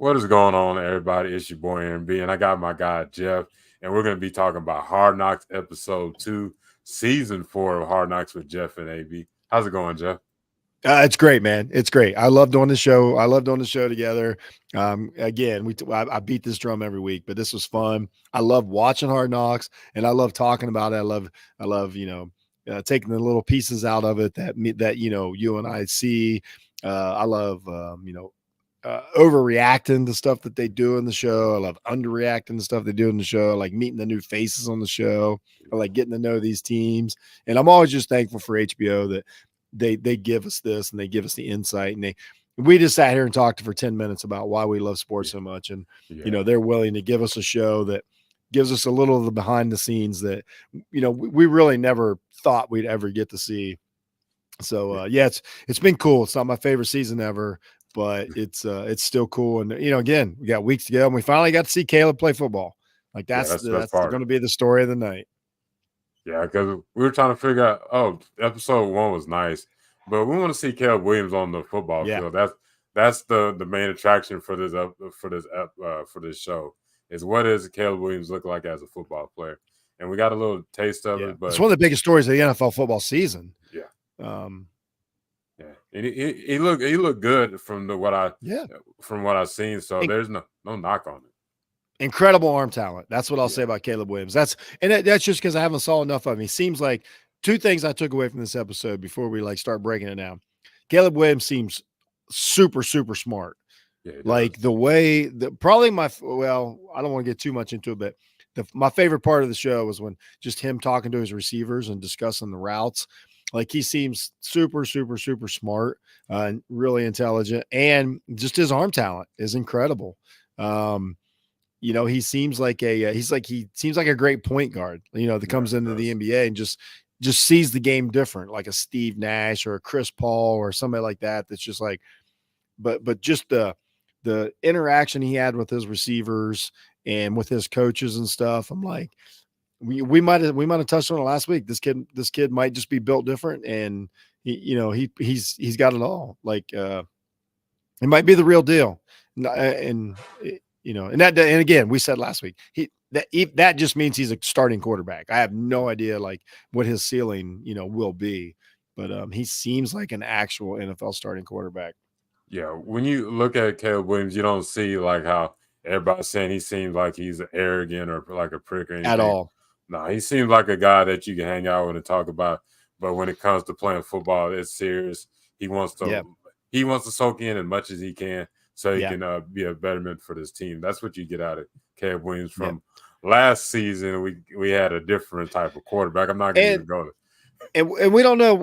What is going on, everybody? It's your boy MB, and I got my guy Jeff, and we're going to be talking about Hard Knocks episode 2, season 4 of Hard Knocks with Jeff and AB. How's it going, Jeff? It's great, man. It's great. I love doing the show. I love doing the show together. Again, I beat this drum every week, but this was fun. I love watching Hard Knocks, and I love talking about it. I love taking the little pieces out of it that you and I see. I love overreacting to stuff that they do in the show. I love underreacting to stuff they do in the show. I like meeting the new faces on the show. I like getting to know these teams, and I'm always just thankful for HBO that they give us this and they give us the insight, and we just sat here and talked for 10 minutes about why we love sports so much, and Yeah. they're willing to give us a show that gives us a little of the behind the scenes that we really never thought we'd ever get to see. So it's been cool. It's not my favorite season ever, but it's still cool. And again, we got weeks to go, and we finally got to see Caleb play football. Like Yeah, that's that's the best going part. to be the story of the night. Yeah, because we were trying to figure out, episode 1 was nice, but we want to see Caleb Williams on the football Yeah. field. That's the main attraction for this show is what does Caleb Williams look like as a football player? And we got a little taste of it, but it's one of the biggest stories of the NFL football season. Yeah. Um, Yeah, and he looked good from what I've seen. So there's no knock on it. Incredible arm talent. That's what I'll say about Caleb Williams. That's just because I haven't saw enough of him. He seems like two things I took away from this episode before we start breaking it down. Caleb Williams seems super smart. Yeah, like the way that probably I don't want to get too much into it, but my favorite part of the show was when just him talking to his receivers and discussing the routes. Like he seems super smart and really intelligent, and just his arm talent is incredible. He seems like he seems like a great point guard, that comes into the NBA and just sees the game different, like a Steve Nash or a Chris Paul or somebody like that. That's just like, but just the interaction he had with his receivers and with his coaches and stuff. I'm like, we might have touched on it last week. This kid might just be built different, and he's got it all. Like it might be the real deal, and again, we said last week that just means he's a starting quarterback. I have no idea like what his ceiling will be, but he seems like an actual NFL starting quarterback. Yeah, when you look at Caleb Williams, you don't see like how everybody's saying he seems like he's arrogant or like a prick or anything. At all. No, he seems like a guy that you can hang out with and talk about. But when it comes to playing football, it's serious. He wants to soak in as much as he can so he can be a betterment for this team. That's what you get out of Caleb Williams. From last season, we had a different type of quarterback. I'm not going to even go there. And we don't know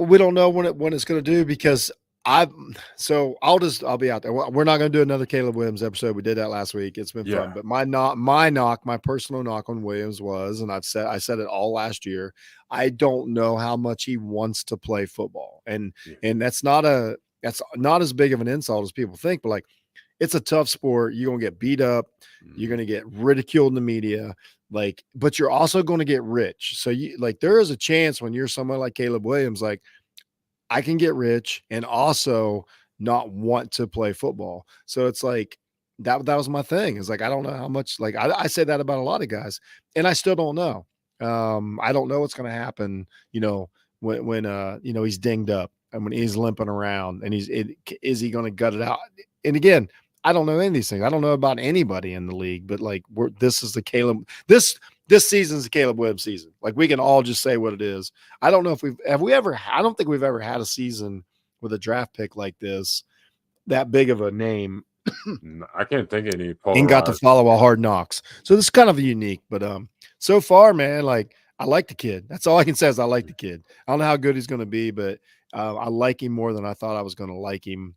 when it's going to do, because I'll be out there. We're not going to do another Caleb Williams episode. We did that last week. It's been fun. But my personal knock on Williams was, and I said it all last year, I don't know how much he wants to play football. And that's not as big of an insult as people think, but like, it's a tough sport. You're going to get beat up. You're going to get ridiculed in the media. Like, but you're also going to get rich. So there is a chance when you're someone like Caleb Williams, like, I can get rich and also not want to play football. So it's like that was my thing. It's like, I don't know how much, like I say that about a lot of guys, and I still don't know. I don't know what's going to happen, when he's dinged up and when he's limping around and is he going to gut it out? And again, I don't know any of these things. I don't know about anybody in the league, but like this season's the Caleb Williams season. Like, we can all just say what it is. I don't know if I don't think we've ever had a season with a draft pick like this, that big of a name. I can't think of any. And got to follow a Hard Knocks. So this is kind of unique, but so far, man, like, I like the kid. That's all I can say is I like the kid. I don't know how good he's going to be, but I like him more than I thought I was going to like him.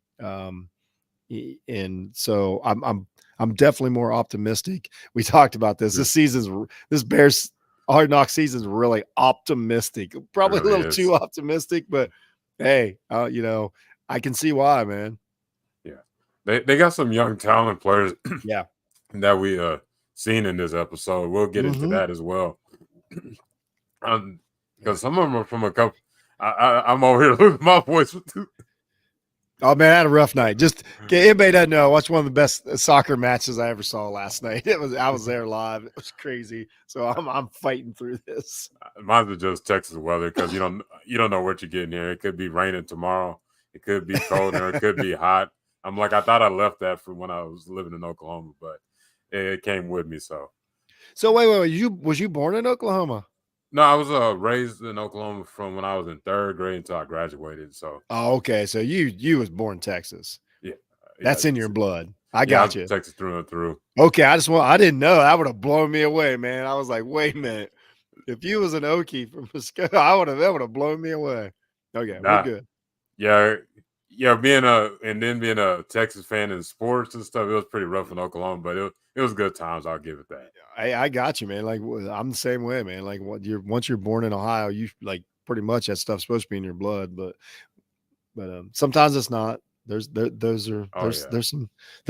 And so I'm definitely more optimistic. We talked about this. This Bears Hard Knock season is really optimistic. Probably a little too optimistic, but hey, I can see why, man. Yeah, they got some young talent players. Yeah, that we seen in this episode. We'll get into that as well. Because some of them are from a couple. I'm over here losing my voice. Oh man, I had a rough night. Just anybody doesn't know, I watched one of the best soccer matches I ever saw last night. I was there live. It was crazy. So I'm fighting through this. Mine's was just Texas weather because you don't know what you're getting here. It could be raining tomorrow. It could be cold or it could be hot. I'm like, I thought I left that for when I was living in Oklahoma, but it came with me. So wait. Was you born in Oklahoma? No, I was raised in Oklahoma from when I was in third grade until I graduated. So okay. So you was born in Texas. yeah, That's in your blood. I yeah, got I'm you. Texas through and through. Okay, I didn't know. That would have blown me away, man. I was like, wait a minute. If you was an Okie from Muskogee, that would have blown me away. Okay, we're good. Yeah, being a Texas fan in sports and stuff, it was pretty rough in Oklahoma, but it was good times. I'll give it that. I got you, man. Like I'm the same way, man. Like once you're born in Ohio, you like pretty much that stuff's supposed to be in your blood, but sometimes it's not. There's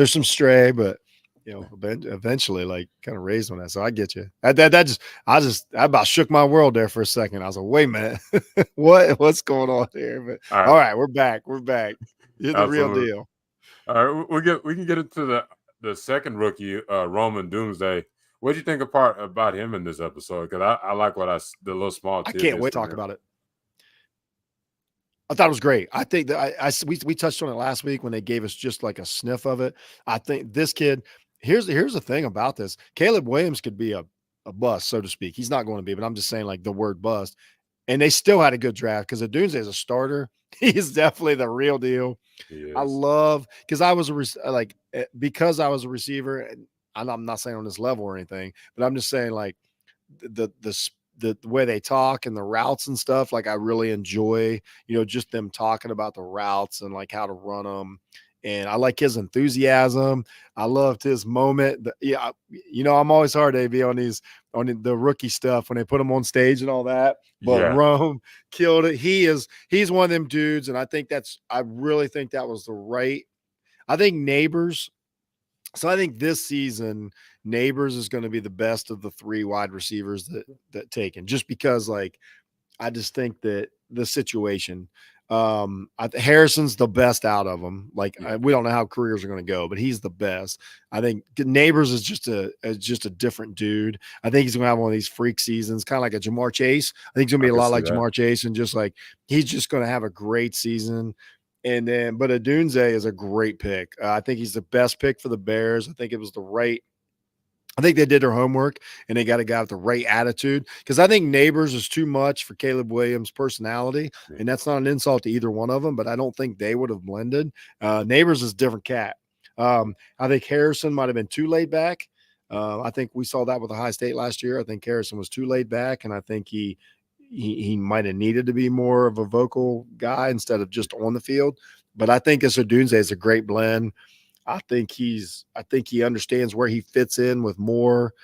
some stray, but eventually like kind of raised on that. So I get you. I about shook my world there for a second. I was like, wait a minute, what's going on here? But all right, we're back. You're the real deal. All right, we can get into the second rookie, Roman Doomsday. What do you think about him in this episode? Because I like the little small. I can't wait to talk about it. I thought it was great. I think that we touched on it last week when they gave us just like a sniff of it. I think this kid. Here's the thing about this. Caleb Williams could be a bust, so to speak. He's not going to be, but I'm just saying like the word bust. And they still had a good draft because Odunze is a starter. He's definitely the real deal. I love because I was because I was a receiver, and I'm not saying on this level or anything, but I'm just saying like the way they talk and the routes and stuff. Like I really enjoy, just them talking about the routes and like how to run them. And I like his enthusiasm. I loved his moment. I'm always hard, AB, on the rookie stuff when they put him on stage and all that. But Rome killed it. He's one of them dudes, and I really think that was the right. I think Neighbors. So I think this season, Neighbors is going to be the best of the three wide receivers that taken, just because like I just think that the situation. Harrison's the best out of them. Like we don't know how careers are going to go, but he's the best. I think Neighbors is just a different dude. I think he's going to have one of these freak seasons, kind of like a Jamar Chase. I think he's going to be a lot like Jamar Chase, and just like he's just going to have a great season. And then, but Odunze is a great pick. I think he's the best pick for the Bears. I think it was I think they did their homework and they got a guy with the right attitude, because I think Neighbors is too much for Caleb Williams' personality. And that's not an insult to either one of them, but I don't think they would have blended. Neighbors is a different cat. I think Harrison might have been too laid back. I think we saw that with Ohio State last year. I think Harrison was too laid back, and I think he might have needed to be more of a vocal guy instead of just on the field. But I think Odunze is a great blend. I think he understands where he fits in with Moore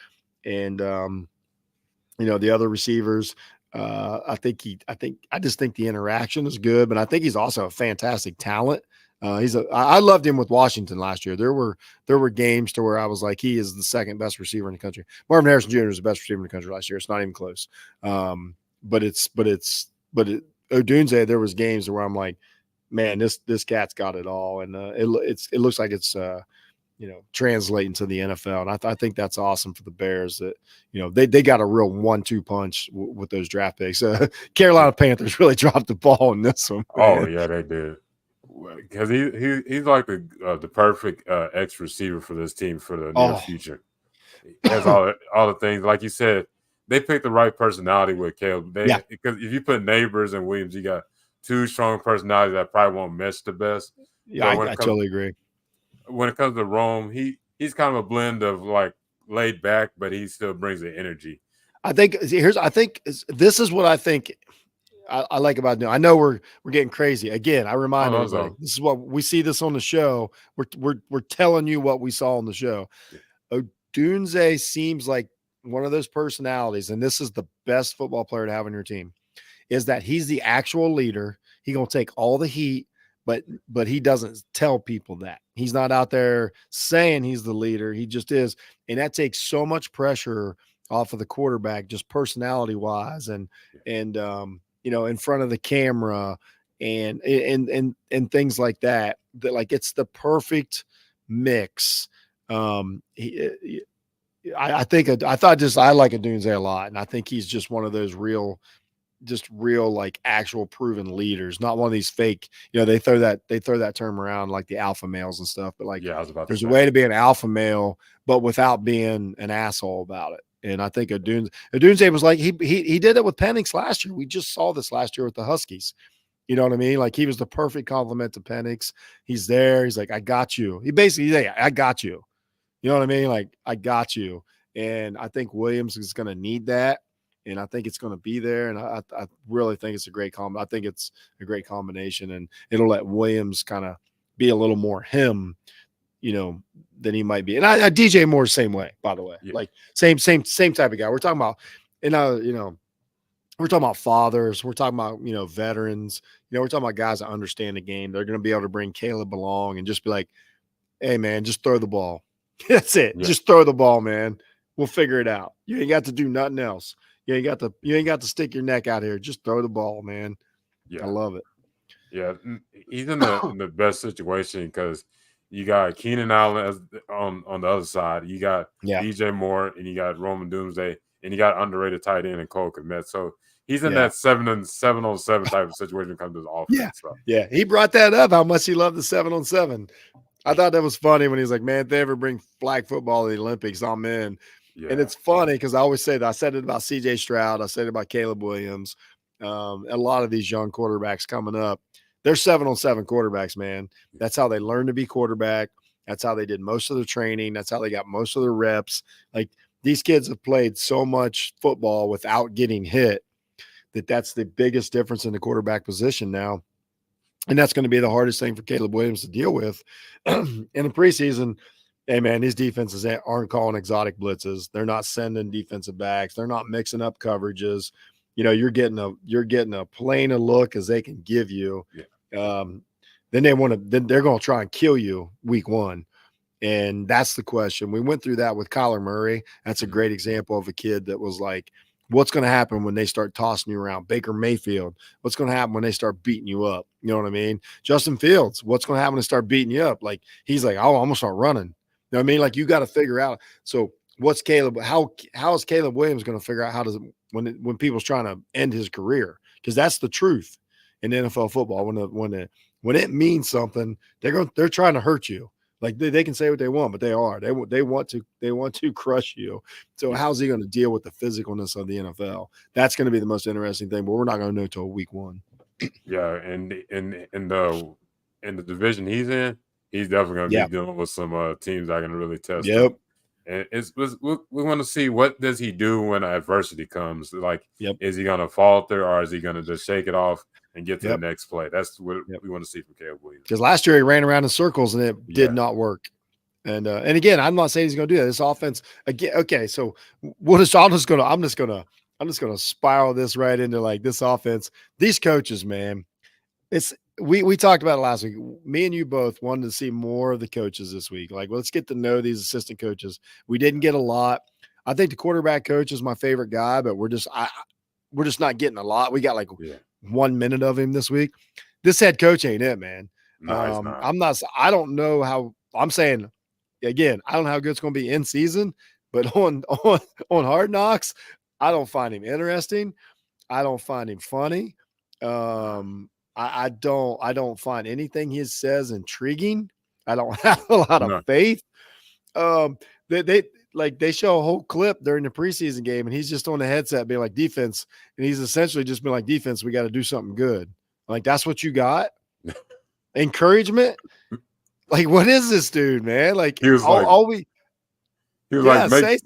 and the other receivers. I just think the interaction is good, but I think he's also a fantastic talent. I loved him with Washington last year. There were games to where I was like, he is the second best receiver in the country. Marvin Harrison Jr. is the best receiver in the country last year. It's not even close. But Odunze, there was games where I'm like, man, this cat's got it all, and it looks like it's translating to the NFL, and I think that's awesome for the Bears that they got a real 1-2 punch with those draft picks. Carolina Panthers really dropped the ball in this one. Man. Oh yeah, they did, because he's like the perfect X receiver for this team for the near future. He has all the things, like you said. They picked the right personality with Caleb. Because if you put Neighbors and Williams, you got two strong personalities that probably won't mesh the best. Yeah, I totally agree. When it comes to Rome, he's kind of a blend of like laid back, but he still brings the energy. I think this is what I think I like about it. I know we're getting crazy. Again, I remind everybody, this is what we see this on the show. We're telling you what we saw on the show. Yeah. Odunze seems like one of those personalities, and this is the best football player to have on your team, is that he's the actual leader. He's going to take all the heat, but he doesn't tell people that. He's not out there saying he's the leader. He just is. And that takes so much pressure off of the quarterback, just personality wise, and in front of the camera and things like that. like it's the perfect mix. I think I like Adunze a lot, and I think he's just one of those real like actual proven leaders, not one of these fake. They throw that term around like the alpha males and stuff, but like Yeah, I was about to there's a say. way to be an alpha male, but without being an asshole about it. And I think Adunze was like he did it with Penix last year. We just saw this last year with the Huskies. You know what I mean? Like he was the perfect compliment to Penix. He's there. He's like, I got you. He basically, yeah, I got you. You know what I mean? Like, I got you. And I think Williams is going to need that. And I think it's going to be there. And I really think it's a great I think it's a great combination. And it'll let Williams kind of be a little more him, than he might be. And I DJ Moore same way, by the way. Yeah. Like same type of guy. We're talking about, we're talking about fathers. We're talking about, veterans. We're talking about guys that understand the game. They're going to be able to bring Caleb along and just be like, hey, man, just throw the ball. That's it. Yeah. Just throw the ball, man. We'll figure it out. You ain't got to do nothing else. You ain't got to stick your neck out here. Just throw the ball, man. Yeah. I love it. Yeah, he's in the best situation because you got Keenan Allen on the other side. You got DJ Moore and you got Roman Doomsday and you got underrated tight end and Cole Kmet. So he's in that 7-on-7 type of situation when it comes to his offense. Yeah. So. Yeah. He brought that up, how much he loved the 7-on-7. I thought that was funny when he's like, man, if they ever bring flag football to the Olympics, I'm in. Yeah. And it's funny because I always say that. I said it about CJ Stroud. I said it about Caleb Williams. A lot of these young quarterbacks coming up, they're 7-on-7 quarterbacks, man. That's how they learn to be quarterback. That's how they did most of their training. That's how they got most of their reps. Like these kids have played so much football without getting hit that's the biggest difference in the quarterback position now. And that's going to be the hardest thing for Caleb Williams to deal with. In the preseason, hey, man, these defenses aren't calling exotic blitzes. They're not sending defensive backs. They're not mixing up coverages. You're getting a plain a look as they can give you. Yeah. Then they're going to try and kill you week one. And that's the question. We went through that with Kyler Murray. That's a great example of a kid that was like, what's going to happen when they start tossing you around? Baker Mayfield, what's going to happen when they start beating you up? You know what I mean? Justin Fields, what's going to happen when they start beating you up? Like, he's like, oh, I'm going to start running. You know what I mean? Like, you got to figure out. So what's Caleb? How is Caleb Williams going to figure out how does it when people's trying to end his career? Because that's the truth in NFL football. When it means something, they're trying to hurt you. Like they can say what they want, but they want to crush you. So how's he going to deal with the physicalness of the NFL? That's going to be the most interesting thing, but we're not going to know until week one. Yeah, and in the division he's in, he's definitely going to be dealing with some teams that can really test him. And we want to see what does he do when adversity comes. Like, is he going to falter or is he going to just shake it off and get to the next play? That's what we want to see from Caleb Williams. Because last year he ran around in circles and it did not work. And again, I'm not saying he's going to do that. This offense again. Okay, so I'm just going to spiral this right into like this offense. These coaches, man, we talked about it last week. Me and you both wanted to see more of the coaches this week. Like, let's get to know these assistant coaches. We didn't get a lot. I think the quarterback coach is my favorite guy, but we're just not getting a lot. We got like 1 minute of him this week. This head coach ain't it, man. No, I don't know how. I'm saying again, I don't know how good it's going to be in season, but on Hard Knocks, I don't find him interesting. I don't find him funny. I don't find anything he says intriguing. I don't have a lot of faith. They show a whole clip during the preseason game, and he's just on the headset being like defense, and he's essentially just been like defense. We got to do something good. Like that's what you got. Encouragement. Like what is this dude, man? Like he was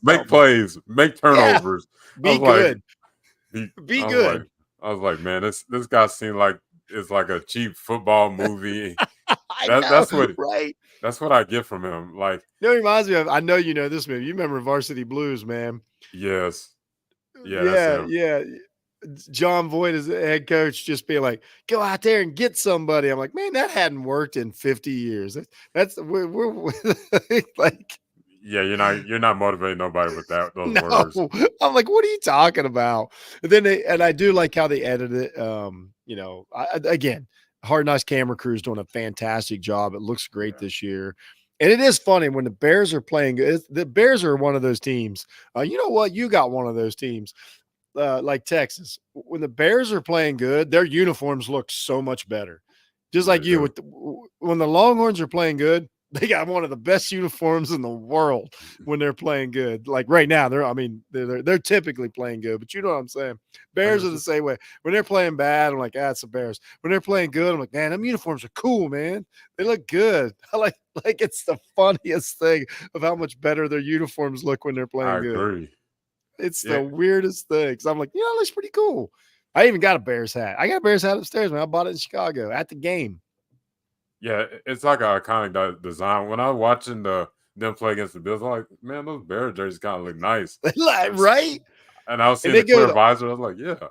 make plays, make turnovers. Be good. Be good. I was like, man, this guy seemed like it's like a cheap football movie. That's what I get from him. Like, it reminds me of. I know you know this movie. You remember Varsity Blues, man? Yes. Yeah. Yeah. John Voight is the head coach, just being like, "Go out there and get somebody." I'm like, man, that hadn't worked in 50 years. We're like. Yeah, you're not motivating nobody with those words. I'm like, what are you talking about? And then I do like how they edited it. Again, Hard Knocks camera crew is doing a fantastic job. It looks great this year. And it is funny when the Bears are playing good. The Bears are one of those teams. You know what? You got one of those teams like Texas. When the Bears are playing good, their uniforms look so much better. Just like you, when the Longhorns are playing good, they got one of the best uniforms in the world when they're playing good. Like right now, they're typically playing good, but you know what I'm saying. Bears are the same way. When they're playing bad, I'm like, it's the Bears. When they're playing good, I'm like, man, them uniforms are cool, man. They look good. I like it's the funniest thing of how much better their uniforms look when they're playing good. I agree. It's the weirdest thing. Because I'm like, it looks pretty cool. I even got a Bears hat. I got a Bears hat upstairs, man. I bought it in Chicago at the game. Yeah, it's like an iconic design. When I was watching them play against the Bills, I'm like, man, those Bears jerseys kind of look nice. Right? And I was seeing the clear visor. I was like, yeah.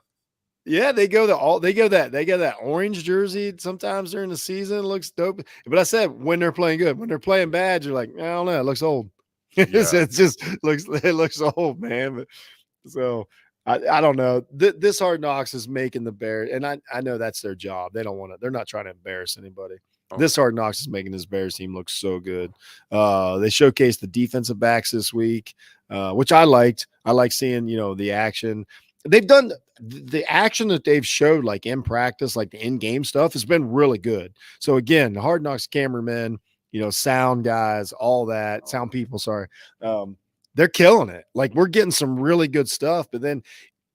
Yeah, they go that orange jersey sometimes during the season. It looks dope. But I said when they're playing good. When they're playing bad, you're like, I don't know, it looks old. Yeah. it looks old, man. But, so I don't know. This Hard Knocks is making the Bears, and I know that's their job. They don't want to. They're not trying to embarrass anybody. This Hard Knocks is making this Bears team look so good. They showcased the defensive backs this week, which I liked. I like seeing the action. They've done the action that they've showed like in practice, like the in-game stuff has been really good. So again, the Hard Knocks cameramen, sound guys, all that, sound people, sorry. They're killing it. Like we're getting some really good stuff, but then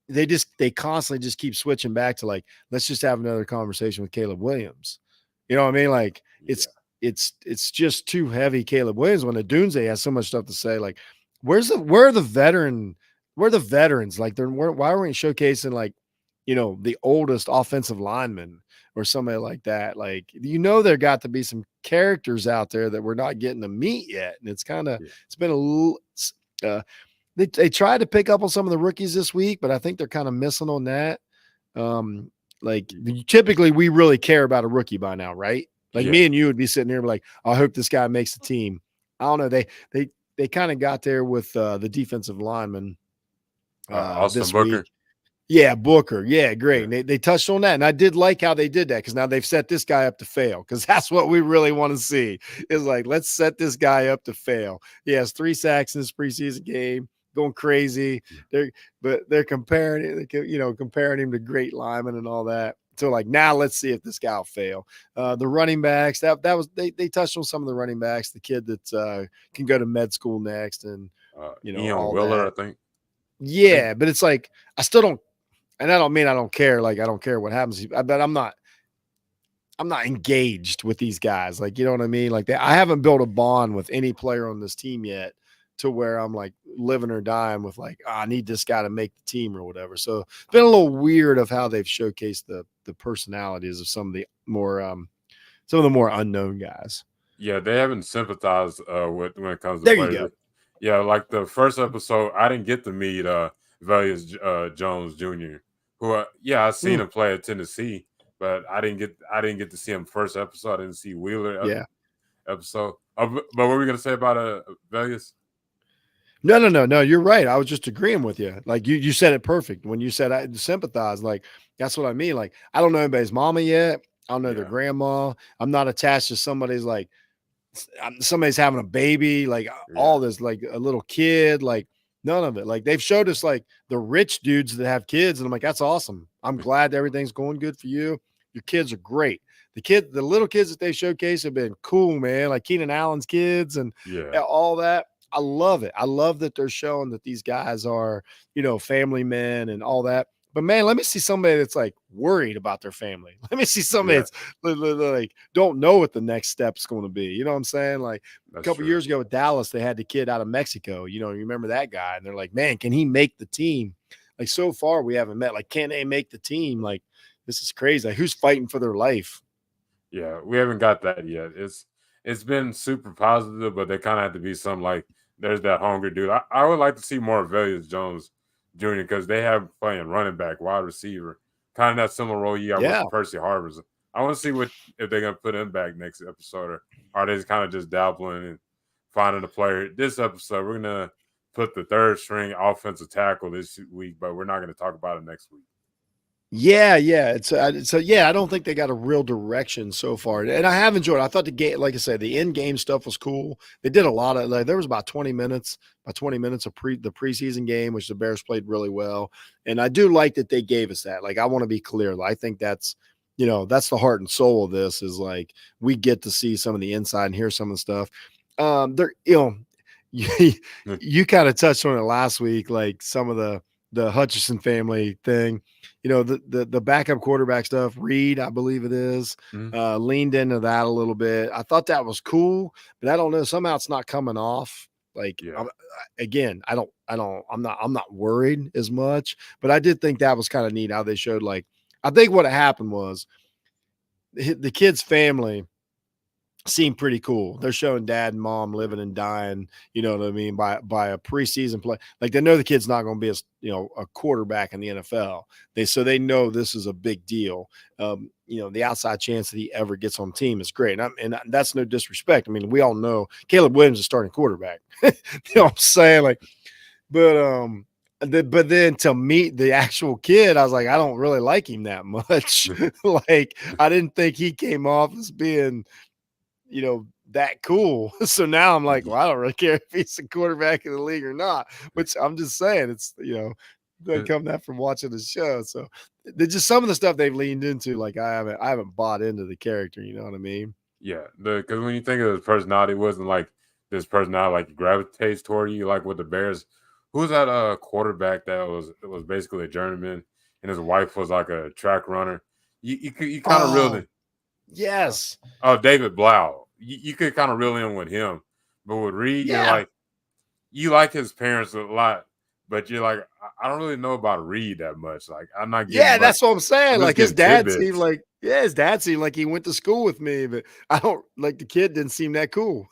they constantly just keep switching back to like, let's just have another conversation with Caleb Williams. You know what I mean? Like it's just too heavy Caleb Williams when the Dunze has so much stuff to say. Like, where are the veterans? Like, why aren't we showcasing like, the oldest offensive lineman or somebody like that? Like, there got to be some characters out there that we're not getting to meet yet. And it's been a little, they tried to pick up on some of the rookies this week, but I think they're kind of missing on that. Like typically we really care about a rookie by now, right? Like me and you would be sitting here like, I hope this guy makes the team. I don't know. They kind of got there with the defensive lineman this Booker. week. Yeah, Booker. Yeah, great. Yeah. They touched on that. And I did like how they did that because now they've set this guy up to fail because that's what we really want to see is like, let's set this guy up to fail. He has 3 sacks in this preseason game, going crazy. They're comparing it, comparing him to great linemen and all that. So like now let's see if this guy will fail. The running backs, that was they touched on some of the running backs, the kid that can go to med school next and Ian Willer, that. I think. Yeah, but it's like I still don't. And I don't mean I don't care. Like I don't care what happens, but I'm not engaged with these guys. Like, you know what I mean? Like I haven't built a bond with any player on this team yet to where I'm like living or dying with like, I need this guy to make the team or whatever. So it's been a little weird of how they've showcased the personalities of some of the more unknown guys. Yeah, they haven't sympathized with when it comes to players. You go. Yeah, like the first episode, I didn't get to meet Velus Jones Jr., who I seen him play at Tennessee, but I didn't get to see him first episode. I didn't see Wheeler episode. But what were we gonna say about Velus? No. You're right. I was just agreeing with you. Like you said it perfect when you said I sympathize. Like that's what I mean. Like I don't know anybody's mama yet. I don't know their grandma. I'm not attached to somebody's like somebody's having a baby. Like all this, like a little kid. Like none of it. Like they've showed us like the rich dudes that have kids, and I'm like, that's awesome. I'm glad everything's going good for you. Your kids are great. The little kids that they showcase have been cool, man. Like Keenan Allen's kids and all that. I love it. I love that they're showing that these guys are, family men and all that. But man, let me see somebody that's like worried about their family. Let me see somebody that's like don't know what the next step's going to be. You know what I'm saying? Like a couple years ago with Dallas, they had the kid out of Mexico. You remember that guy? And they're like, man, can he make the team? Like so far, we haven't met. Like, can they make the team? Like, this is crazy. Like, who's fighting for their life? Yeah, we haven't got that yet. It's been super positive, but there kind of have to be some like there's that hungry dude. I would like to see more of Velus Jones Jr. because they have playing running back, wide receiver, kind of that similar role you got with Percy Harvers. I want to see if they're gonna put him back next episode, or are they kind of just dabbling and finding a player. This episode, we're gonna put the third string offensive tackle this week, but we're not gonna talk about it next week. Yeah, yeah. So yeah, I don't think they got a real direction so far, and I have enjoyed it. I thought the game, like I said, the in game stuff was cool. They did a lot of there was about 20 minutes, of the preseason game, which the Bears played really well, and I do like that they gave us that. Like I want to be clear, I think that's that's the heart and soul of this is like we get to see some of the inside and hear some of the stuff. There, you, you kind of touched on it last week, like some of the Hutchinson family thing. The backup quarterback stuff, Reed, I believe it is, leaned into that a little bit. I thought that was cool, but I don't know. Somehow it's not coming off. Like again, I'm not worried as much, but I did think that was kind of neat how they showed. Like, I think what happened was the kid's family seemed pretty cool. They're showing dad and mom living and dying, you know what I mean, by a preseason play. Like they know the kid's not going to be a quarterback in the NFL. They know this is a big deal. The outside chance that he ever gets on the team is great. And that's no disrespect. I mean, we all know Caleb Williams is starting quarterback. You know what I'm saying? Like, but then to meet the actual kid, I was like, I don't really like him that much. Like, I didn't think he came off as being that cool. So now I'm like, well, I don't really care if he's the quarterback in the league or not, which I'm just saying it's, they come that from watching the show. So just some of the stuff they've leaned into, like I haven't bought into the character. You know what I mean? Yeah. Because when you think of his personality, it wasn't like this personality like gravitates toward you, like with the Bears. Who's that quarterback that was basically a journeyman and his wife was like a track runner? You kind of really yes. Oh, David Blau. You could kind of reel in with him, but with Reed, you're like, you like his parents a lot, but you're like, I don't really know about Reed that much. Like, I'm not getting. Yeah, that's what I'm saying. Like his dad tidbits. seemed like, his dad seemed like he went to school with me, but I don't like the kid didn't seem that cool.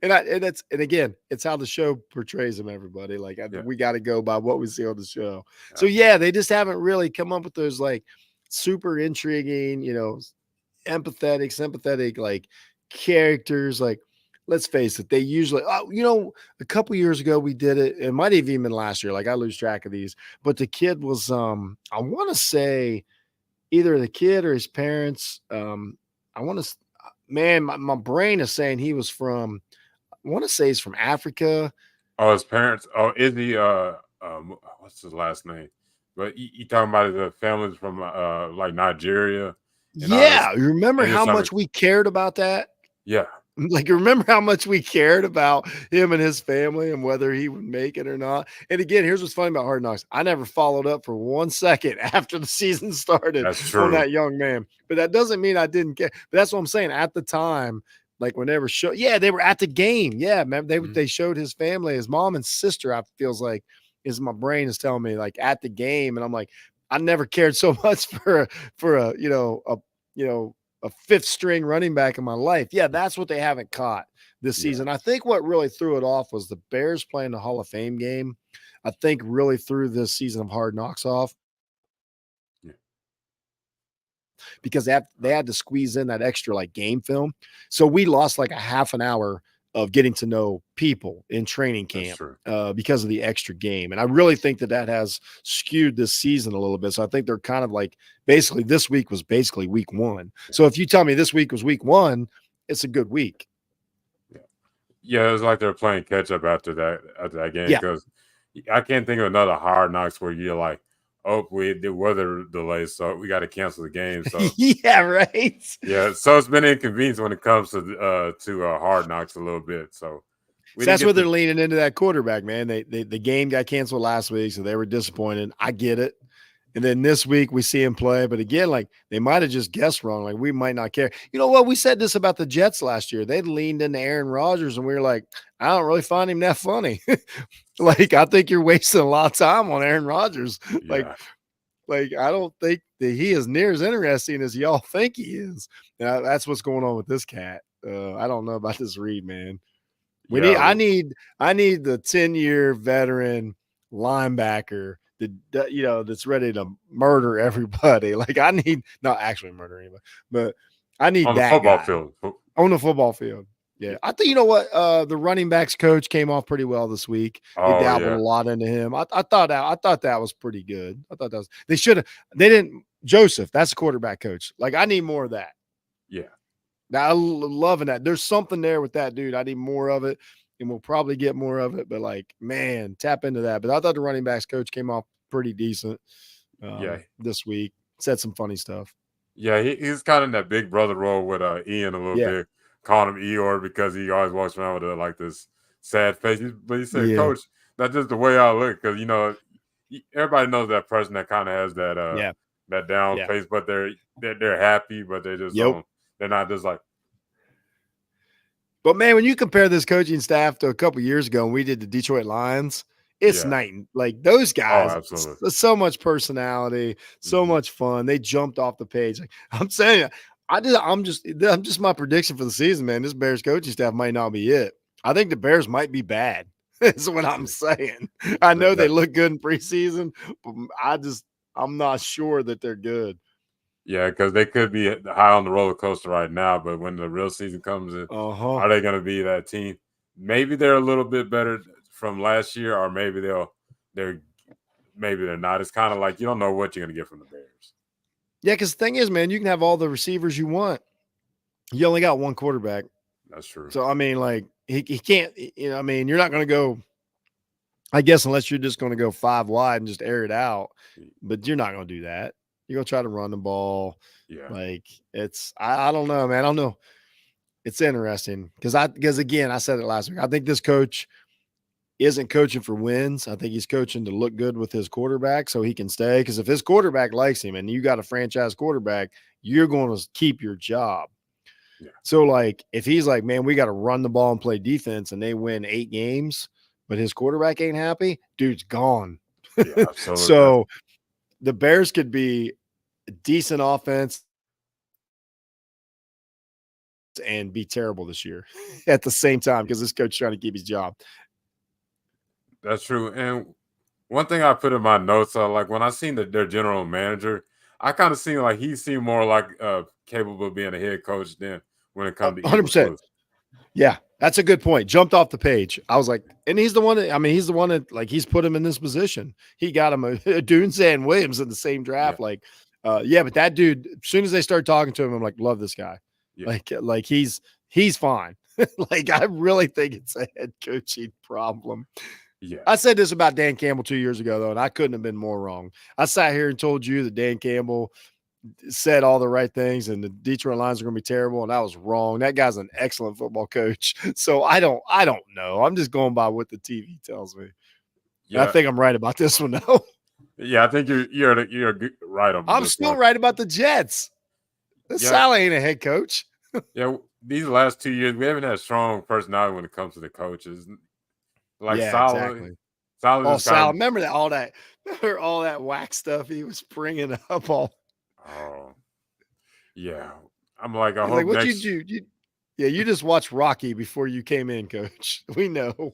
and again, it's how the show portrays him. Everybody like we got to go by what we see on the show. So they just haven't really come up with those like super intriguing, empathetic, sympathetic, like characters. Like, let's face it, they usually, a couple years ago we did it. It might have even been last year. Like I lose track of these, but the kid was, I want to say either the kid or his parents. I want to, man, my brain is saying he was from, I want to say he's from Africa. Oh, his parents. Oh, is he? What's his last name? But you talking about the families from like Nigeria? Yeah, you remember how much we cared about that? Yeah. Like, remember how much we cared about him and his family and whether he would make it or not? And again, here's what's funny about Hard Knocks. I never followed up for 1 second after the season started on that young man. But that doesn't mean I didn't care. But that's what I'm saying. At the time, like when they were they were at the game. Yeah, man, they showed his family, his mom and sister, I feels like is my brain is telling me like at the game. And I'm like, I never cared so much for a fifth string running back in my life. Yeah, that's what they haven't caught this season. I think what really threw it off was the Bears playing the Hall of Fame game. I think really threw this season of Hard Knocks off. Because they had to squeeze in that extra like game film. So we lost like a half an hour of getting to know people in training camp because of the extra game. And I really think that has skewed this season a little bit. So I think they're kind of like basically this week was basically week 1. So if you tell me this week was week 1, it's a good week. Yeah, it was like they're playing catch up after that game because I can't think of another Hard Knocks where you're like, oh, the weather delays, so we got to cancel the game. So yeah, right. Yeah, so it's been inconvenience when it comes to Hard Knocks a little bit. So that's where they're leaning into that quarterback, man. The game got canceled last week, so they were disappointed. I get it. And then this week we see him play, but again, like they might have just guessed wrong. Like we might not care. You know what? We said this about the Jets last year. They leaned into Aaron Rodgers, and we were like, I don't really find him that funny. Like I think you're wasting a lot of time on Aaron Rodgers. Yeah. Like I don't think that he is near as interesting as y'all think he is. Now, that's what's going on with this cat. I don't know about this Reed, man. I need the 10-year veteran linebacker that's ready to murder everybody. Like I need not actually murder anybody, but I need on that the football guy. field. On the football field. Yeah. I think, you know what? The running backs coach came off pretty well this week. They dabbled a lot into him. I thought that was pretty good. I thought that was, they didn't Joseph, that's a quarterback coach. Like, I need more of that. Yeah. Now, I'm loving that. There's something there with that dude. I need more of it, and we'll probably get more of it. But like, man, tap into that. But I thought the running backs coach came off pretty decent this week. Said some funny stuff. Yeah, he's kind of in that big brother role with Ian a little bit, calling him Eeyore because he always walks around with like this sad face. But he said, "Coach, that's just the way I look." Because everybody knows that person that kind of has that that down face, but they're happy, but they just don't. They're not just like. But man, when you compare this coaching staff to a couple years ago when we did the Detroit Lions, it's night and like those guys. Oh, absolutely. So much personality, so much fun. They jumped off the page. Like, I'm saying you, I'm just my prediction for the season, man. This Bears coaching staff might not be it. I think the Bears might be bad. Is what I'm saying. I know they look good in preseason, but I'm not sure that they're good. Yeah, because they could be high on the roller coaster right now, but when the real season comes in, are they going to be that team? Maybe they're a little bit better from last year, or maybe they're not. It's kind of like you don't know what you're going to get from the Bears. Yeah, because the thing is, man, you can have all the receivers you want. You only got one quarterback. That's true. So I mean, like he can't. I mean, you're not going to go. I guess unless you're just going to go 5 wide and just air it out, but you're not going to do that. You're going to try to run the ball. Yeah. Like I don't know, man. I don't know. It's interesting because again, I said it last week. I think this coach isn't coaching for wins. I think he's coaching to look good with his quarterback so he can stay. Because if his quarterback likes him and you got a franchise quarterback, you're going to keep your job. Yeah. So like if he's like, man, we got to run the ball and play defense and they win 8 games, but his quarterback ain't happy, dude's gone. Yeah, absolutely. So the Bears could be a decent offense and be terrible this year at the same time because this coach is trying to keep his job. That's true. And one thing I put in my notes, like when I seen their general manager, I kind of seen like he seemed more like capable of being a head coach than when it comes to 100%. Yeah, that's a good point. Jumped off the page. I was like, and he's the one that like he's put him in this position. He got him a Dunze and Williams in the same draft. Yeah. Like, but that dude, as soon as they start talking to him, I'm like, love this guy. Yeah. Like he's fine. Like, I really think it's a head coaching problem. Yeah. I said this about Dan Campbell 2 years ago, though, and I couldn't have been more wrong. I sat here and told you that Dan Campbell said all the right things and the Detroit Lions are going to be terrible, and I was wrong. That guy's an excellent football coach. So I don't know. I'm just going by what the TV tells me. Yeah. I think I'm right about this one, though. Yeah, I think you're right on. I'm still right about the Jets. Sally ain't a head coach. Yeah, these last 2 years, we haven't had strong personality when it comes to the coaches. Like exactly. Sal, remember that all that whack stuff he was bringing up all. Oh, yeah. I'm like, I hope like, what you do? You just watched Rocky before you came in, Coach. We know.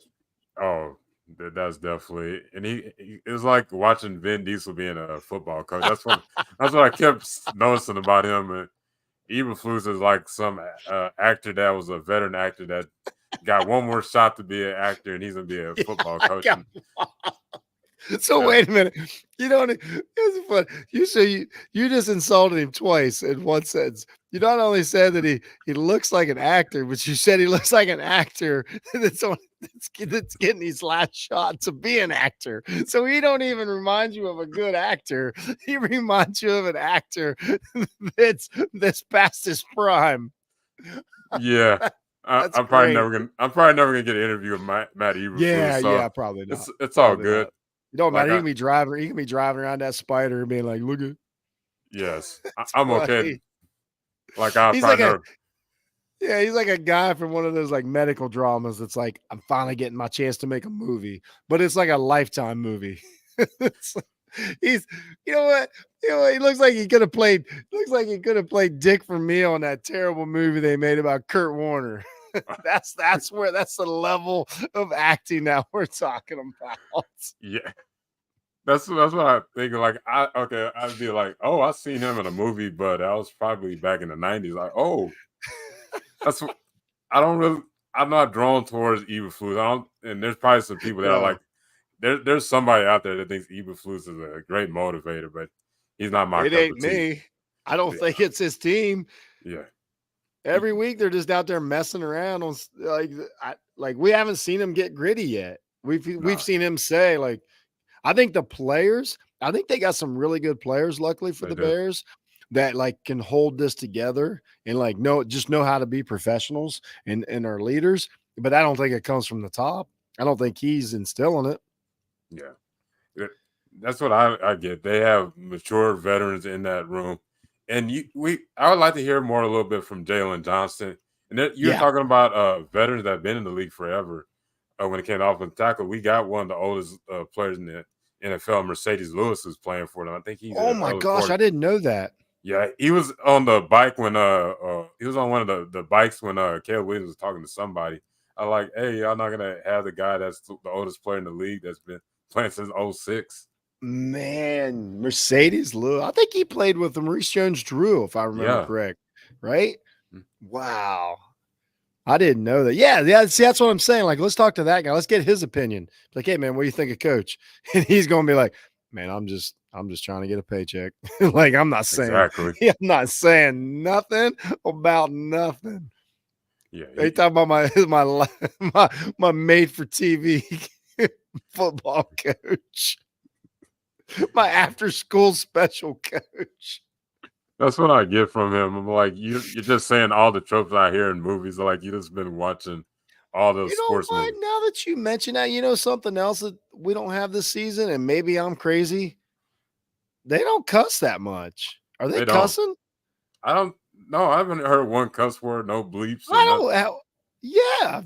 Oh, that's definitely, and it was like watching Vin Diesel being a football coach. That's what I kept noticing about him. And Eberflus is like some actor that was a veteran actor that got one more shot to be an actor, and he's gonna be a football coach. So wait a minute. You know, it's fun. You say you just insulted him twice in one sentence. You not only said that he looks like an actor, but you said he looks like an actor that's getting his last shot to be an actor. So he don't even remind you of a good actor. He reminds you of an actor that's past his prime. Yeah. I'm probably never gonna get an interview with Matt Eberflus. Yeah, probably not. It's all good. You don't matter. He can be driving around that spider and being like, "Look at." Yes, I'm okay. Like he's like he's like a guy from one of those like medical dramas. That's like, I'm finally getting my chance to make a movie, but it's like a Lifetime movie. He's, you know what, he looks like he could have played. Dick Vermeil in that terrible movie they made about Kurt Warner. that's the level of acting that we're talking about. Yeah, that's what I think. Like, I'd be like, oh, I seen him in a movie, but that was probably back in the 90s. Like, oh, I'm not drawn towards Eberflus. And there's probably some people that are like, there's somebody out there that thinks Eberflus is a great motivator, but He's not my It cup ain't of tea. me. I don't Yeah. think it's his team. Yeah. Every week they're just out there messing around on like we haven't seen him get gritty yet. We've Nah, seen him say like I think the players, I think they got some really good players, luckily for they the do. Bears, that like can hold this together and like know how to be professionals and are leaders. But I don't think it comes from the top. I don't think he's instilling it. Yeah. That's what I get. They have mature veterans in that room. And I would like to hear more a little bit from Jalen Johnson. And you're Yeah. talking about veterans that have been in the league forever. When it came to offensive tackle, we got one of the oldest players in the NFL, Mercedes Lewis, who's playing for them. I think he's Oh in my early gosh, 40s. I didn't know that. Yeah, he was on the bike when he was on one of the bikes when Caleb Williams was talking to somebody. I like, hey, y'all not gonna have the guy that's the oldest player in the league that's been playing since 06. Man, Mercedes Lewis. I think he played with Maurice Jones-Drew, if I remember Yeah. correct. Right? Mm. Wow. I didn't know that. Yeah. See, that's what I'm saying. Like, let's talk to that guy. Let's get his opinion. Like, hey, man, what do you think of Coach? And he's going to be like, man, I'm just trying to get a paycheck. Like, I'm not saying nothing about nothing. Yeah, They talk about my made for TV football coach, my after school special coach. that's what I get from him. I'm like, you're just saying all the tropes I hear in movies. Like you just been watching all those You know sports what? movies. Now that you mention that, you know something else that we don't have this season, and maybe I'm crazy. They don't cuss that much. Are they They don't. cussing? I don't. No, I haven't heard one cuss word, no bleeps or I nothing. don't. Yeah,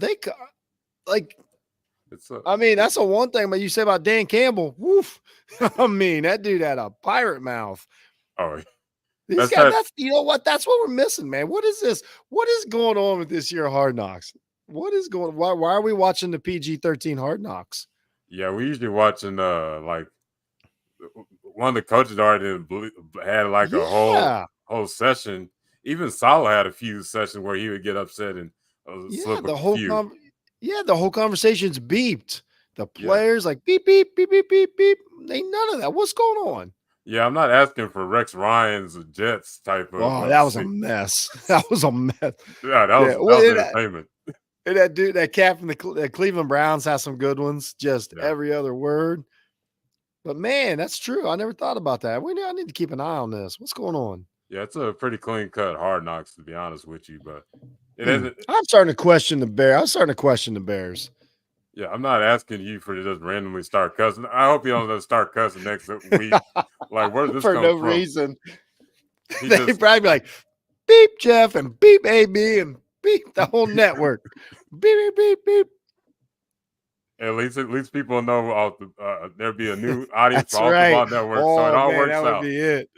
like. It's a. I mean, that's a one thing. But you say about Dan Campbell, woof. I mean, that dude had a pirate mouth. Oh, These that's guys. that. That's you know what? That's what we're missing, man. What is this? What is going on with this year Hard Knocks? What is going? Why are we watching the PG-13 Hard Knocks? Yeah, we usually watching like one of the coaches already had like a Yeah. whole session. Even Salah had a few sessions where he would get upset and Yeah, slip a few. the whole conversation's beeped. The Yeah, players like beep beep beep beep beep beep. Ain't none of that. What's going on? yeah. I'm not asking for Rex Ryan's Jets type of Oh, that was a mess. That was a mess. yeah. Yeah, That was entertainment. and that dude, that cat from the Cleveland Browns has some good ones. Just Yeah, every other word. But man, that's true. I never thought about that. I need to keep an eye on this. What's going on? yeah. It's a pretty clean cut Hard Knocks to be honest with you, but it isn't. I'm starting to question the Bears. I'm starting to question the Bears. Yeah, I'm not asking you for just randomly start cussing. I hope you don't just start cussing next week. Like, where did this For come no from? reason. He They just probably be like, beep Jeff and beep AB and beep the whole network. Beep, beep, beep, beep. at least people know there'll be a new audience That's for Off the right. Ball Network, so it Oh all man, works that would out. be it.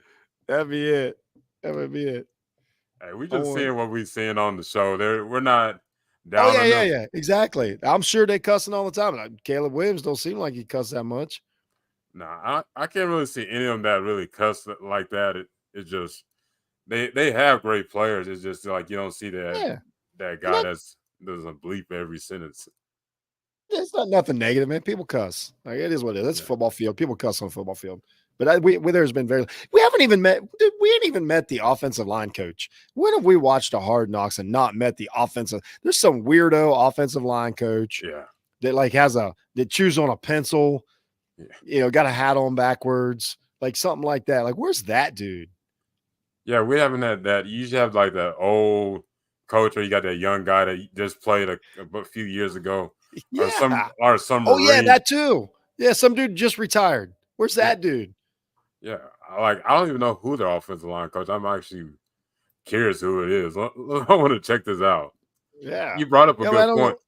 That'd be it. That would be it. Hey, we I just want. seeing what we seeing on the show. We're not Oh down yeah, on yeah, them. yeah. Exactly. I'm sure they cussing all the time. Caleb Williams don't seem like he cuss that much. Nah, I can't really see any of them that really cuss like that. It's just they have great players. It's just like you don't see Yeah, that and guy that's doesn't bleep every sentence. it's not nothing negative, man. People cuss. Like it is what it is. It's a Yeah. football field. People cuss on a football field. But there's been we haven't even met. Dude, we ain't even met the offensive line coach. When have we watched a Hard Knocks and not met the offensive? There's some weirdo offensive line coach Yeah. that like that chews on a pencil. Yeah. You know, got a hat on backwards, like something like that. Like, where's that dude? Yeah, we haven't had that. You usually have like the old coach, or you got that young guy that just played a few years ago, Yeah. or some Oh yeah, Marine. that too. Yeah, some dude just retired. Where's Yeah, that dude? yeah. I don't even know who their offensive line coach. I'm actually curious who it is. I want to check this out. Yeah. You brought up a Yeah, well, I good don't point. know.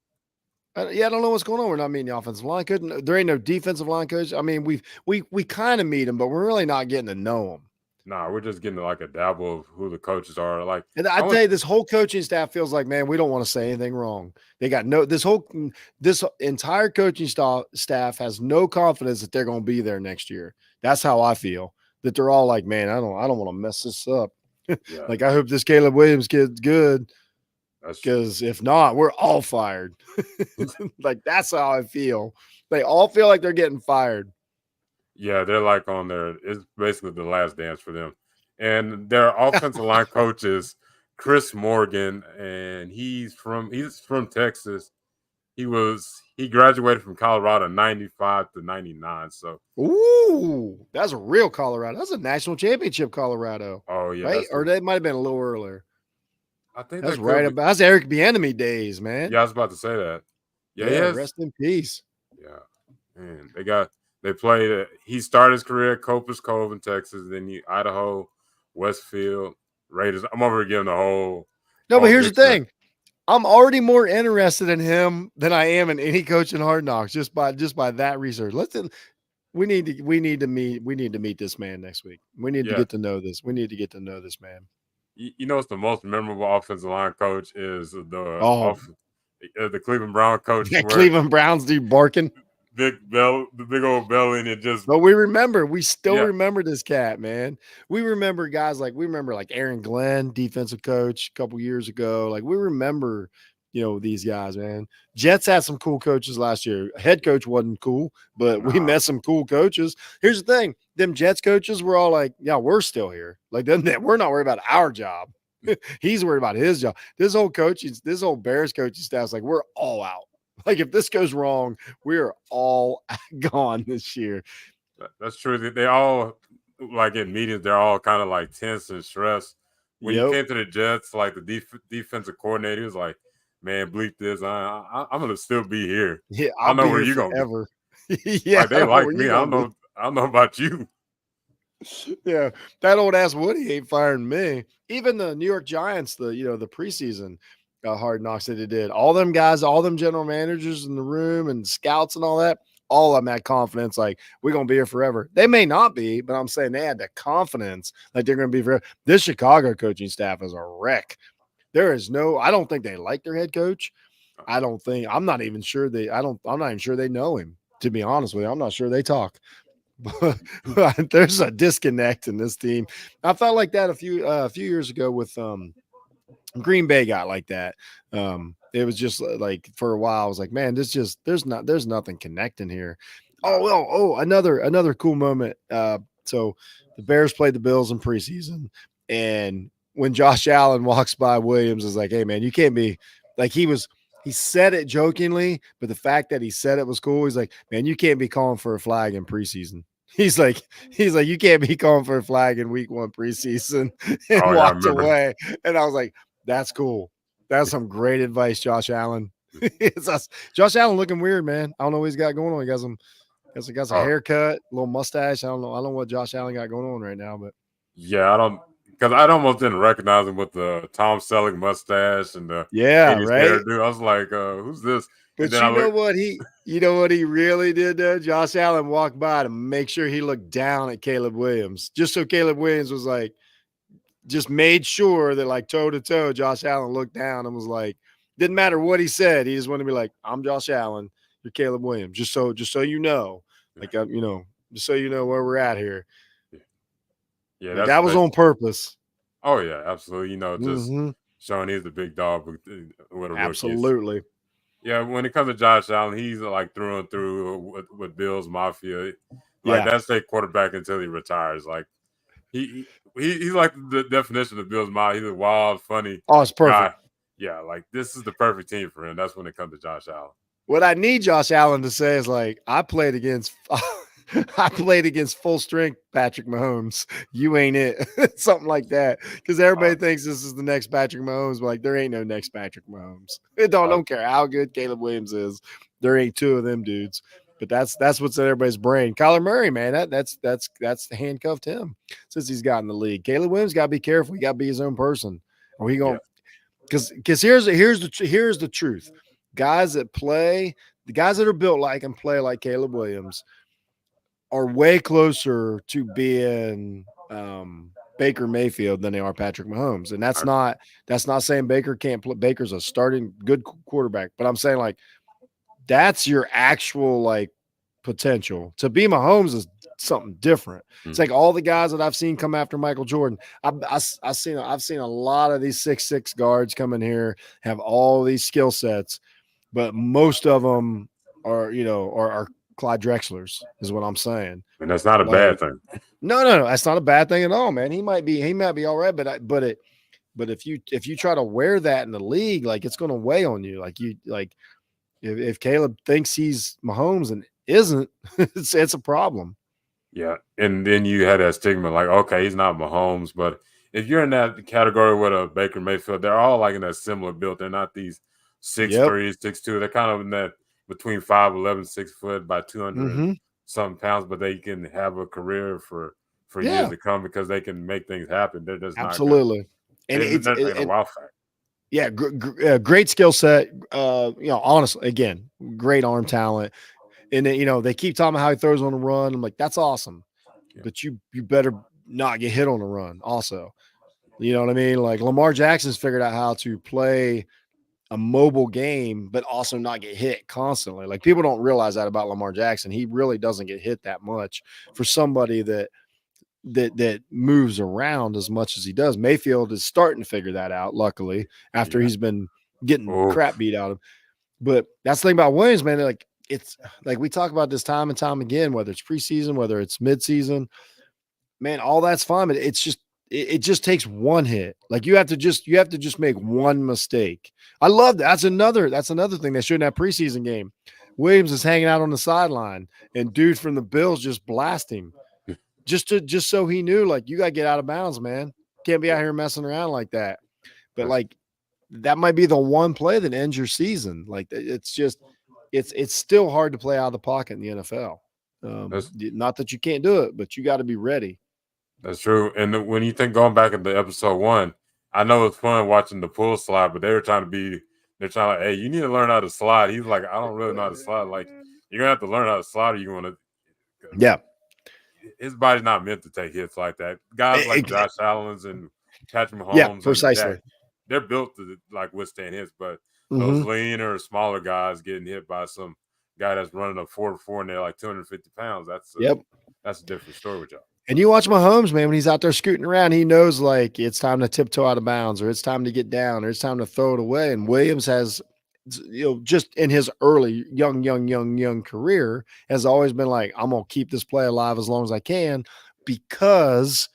I don't know what's going on. We're not meeting the offensive line coach. There ain't no defensive line coach. I mean, we kind of meet him, but we're really not getting to know him. Nah, we're just getting like a dabble of who the coaches are. Like And I I tell want, you, this whole coaching staff feels like, man, we don't want to say anything wrong. They got this entire coaching staff has no confidence that they're going to be there next year. That's how I feel. That they're all like, man, I don't want to mess this up. yeah, Like I hope this Caleb Williams kid's good. that's true. Because if not, we're all fired. Like that's how I feel. They all feel like they're getting fired. Yeah, they're like on their. It's basically the last dance for them, and their offensive line coach is Chris Morgan, and he's from Texas. He graduated from Colorado 95 to 99. So ooh, that's a real Colorado. That's a national championship Colorado. oh yeah, Right? Or they might have been a little earlier. I think That's that could right be. about that's Eric Bieniemy days, man. Yeah, I was about to say that. Yeah, he Yeah, has. rest in peace. Yeah, man, they played. He started his career at Copus Cove in Texas, then Idaho, Westfield, Raiders. I'm over giving the No, but whole here's the dictionary. thing. I'm already more interested in him than I am in any coach in Hard Knocks just by that research. We need to meet this man next week. We need to Yeah, get to know this. We need to get to know this man. you know, it's the most memorable offensive line coach is Oh, the Cleveland Brown coach where Cleveland Browns dude barking. the big old belly, and it just But we still yeah, remember this cat, man. We remember guys we remember like Aaron Glenn, defensive coach a couple years ago. Like we remember, these guys, man. Jets had some cool coaches last year. Head coach wasn't cool, but we nah, met some cool coaches. Here's the thing: them Jets coaches were all like, "Yeah, we're still here. Like, we're not worried about our job. He's worried about his job." This whole Bears coaching staff's like, we're all out. Like, if this goes wrong, we're all gone this year. that's true. They all like in meetings, they're all kind of like tense and stressed. When you Yep. came to the Jets, like the defensive coordinator was like, "Man, bleep this. I'm gonna still be here. Yeah, I I'll don't know be where here you gonna be." forever. Yeah, Like I they don't know like where me. you gonna be. I don't know about you. Yeah, that old ass Woody ain't firing me. Even the New York Giants, the preseason Hard Knocks that they did, all them guys, all them general managers in the room and scouts and all that, all of them had confidence like we're gonna be here forever. They may not be, but I'm saying they had the confidence like they're gonna be forever. This Chicago coaching staff is a wreck. I don't think they like their head coach. I'm not even sure I'm not even sure they know him, to be honest with you. I'm not sure they talk. But there's a disconnect in this team. I felt like that a few years ago with Green Bay got like that. It was just like for a while I was like, man, there's nothing connecting here. Nah, Another cool moment. So the Bears played the Bills in preseason, and when Josh Allen walks by Williams is like, hey man, you can't be like he said it jokingly, but the fact that he said it was cool. He's like, man, you can't be calling for a flag in preseason. He's like, you can't be calling for a flag in week 1 preseason, and oh yeah, I walked remember. away. And I was like, that's cool. That's some great advice, Josh Allen. Josh Allen looking weird, man. I don't know what he's got going on. He got some Oh haircut, a little mustache. I don't know. What Josh Allen got going on right now, but yeah, I don't because I almost didn't recognize him with the Tom Selleck mustache and the yeah, 80s right. hairdo. I was like, who's this? And But then I look. you know what he really did though? Josh Allen walked by to make sure he looked down at Caleb Williams, just so Caleb Williams was like, just made sure that like toe to toe, Josh Allen looked down and was like, didn't matter what he said, he just wanted to be like, I'm Josh Allen, you're Caleb Williams, just so you know, like just so you know where we're at here. Yeah, Like that's that was on purpose. oh yeah, absolutely. You know, just Mm-hmm. showing he's the big dog with a rookie. Absolutely. Yeah, when it comes to Josh Allen, he's like through and through with Bills Mafia. Like Yeah. that's their quarterback until he retires. Like he's like the definition of Bills Mafia. He's a wild, funny Oh, it's guy. perfect. Yeah, like this is the perfect team for him. That's when it comes to Josh Allen. What I need Josh Allen to say is like, I played against full strength Patrick Mahomes. You ain't it. Something like that. Because everybody thinks this is the next Patrick Mahomes, but like there ain't no next Patrick Mahomes. Don't care how good Caleb Williams is. There ain't two of them dudes. But that's what's in everybody's brain. Kyler Murray, man, that's handcuffed him since he's got in the league. Caleb Williams got to be careful. He got to be his own person. Or he Yeah. gonna because here's the truth. The guys that are built like and play like Caleb Williams are way closer to being Baker Mayfield than they are Patrick Mahomes. And that's not saying Baker can't play. Baker's a starting good quarterback, but I'm saying like that's your actual like potential. To be Mahomes is something different. It's like all the guys that I've seen come after Michael Jordan. I've seen a lot of these 6'6" guards come in here, have all these skill sets, but most of them are Clyde Drexler's is what I'm saying. And that's not a bad thing. No, that's not a bad thing at all, man. He might be all right, but if you try to wear that in the league, like it's going to weigh on you. If Caleb thinks he's Mahomes and isn't, it's a problem. Yeah, and then you had that stigma, like, okay, he's not Mahomes, but if you're in that category with a Baker Mayfield, they're all like in that similar build. They're not these 6'3", 6'2". They're kind of in that between 5'11", 6 foot by 200 something pounds, but they can have a career for years to come because they can make things happen. They're just absolutely, and it's a wow fact. Yeah, great skill set. Honestly, again, great arm talent. And then, they keep talking about how he throws on the run. I'm like, that's awesome. Yeah. But you better not get hit on the run also. You know what I mean? Like Lamar Jackson's figured out how to play a mobile game, but also not get hit constantly. Like people don't realize that about Lamar Jackson. He really doesn't get hit that much for somebody that moves around as much as he does. Mayfield is starting to figure that out, luckily, after he's been getting crap beat out of him. But that's the thing about Williams, man. Like it's like we talk about this time and time again, whether it's preseason, whether it's midseason, man, all that's fine. But it's just it just takes one hit. Like you have to just make one mistake. I love that. That's another thing they showed in that preseason game. Williams is hanging out on the sideline, and dude from the Bills just blast him. Just so he knew, like, you got to get out of bounds, man. Can't be out here messing around like that. But like, that might be the one play that ends your season. Like, it's still hard to play out of the pocket in the NFL. Not that you can't do it, but you got to be ready. That's true. And when you think going back into episode 1, I know it's fun watching the pull slide, but they're trying like, hey, you need to learn how to slide. He's like, I don't really know how to slide. Like, you're gonna have to learn how to slide, or you want to. Yeah. His body's not meant to take hits like that. Guys like Josh Allen's and Patrick Mahomes, yeah, precisely. They're built to like withstand hits, but those leaner, smaller guys getting hit by some guy that's running a 4.4 and they're like 250 pounds. That's a different story with y'all. And you watch Mahomes, man, when he's out there scooting around, he knows like it's time to tiptoe out of bounds, or it's time to get down, or it's time to throw it away. And Williams has, just in his early young career, has always been like, I'm gonna keep this play alive as long as I can, because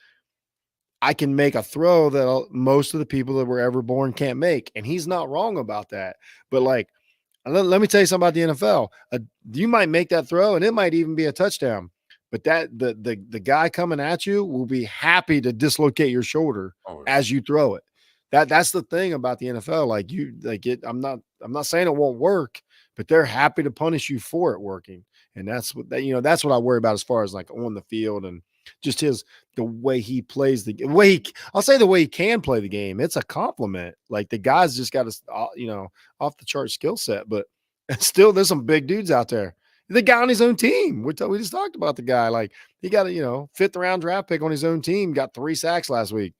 I can make a throw that most of the people that were ever born can't make. And he's not wrong about that. But like, let me tell you something about the NFL. You might make that throw and it might even be a touchdown, but that the guy coming at you will be happy to dislocate your shoulder as you throw it. That's the thing about the NFL. I'm not saying it won't work, but they're happy to punish you for it working. And that's what I worry about as far as like on the field and just the way he plays the way he can play the game. It's a compliment. Like the guy's just got a off the chart skill set, but still there's some big dudes out there. The guy on his own team. We just talked about the guy. Like he got a 5th round draft pick on his own team, got 3 sacks last week.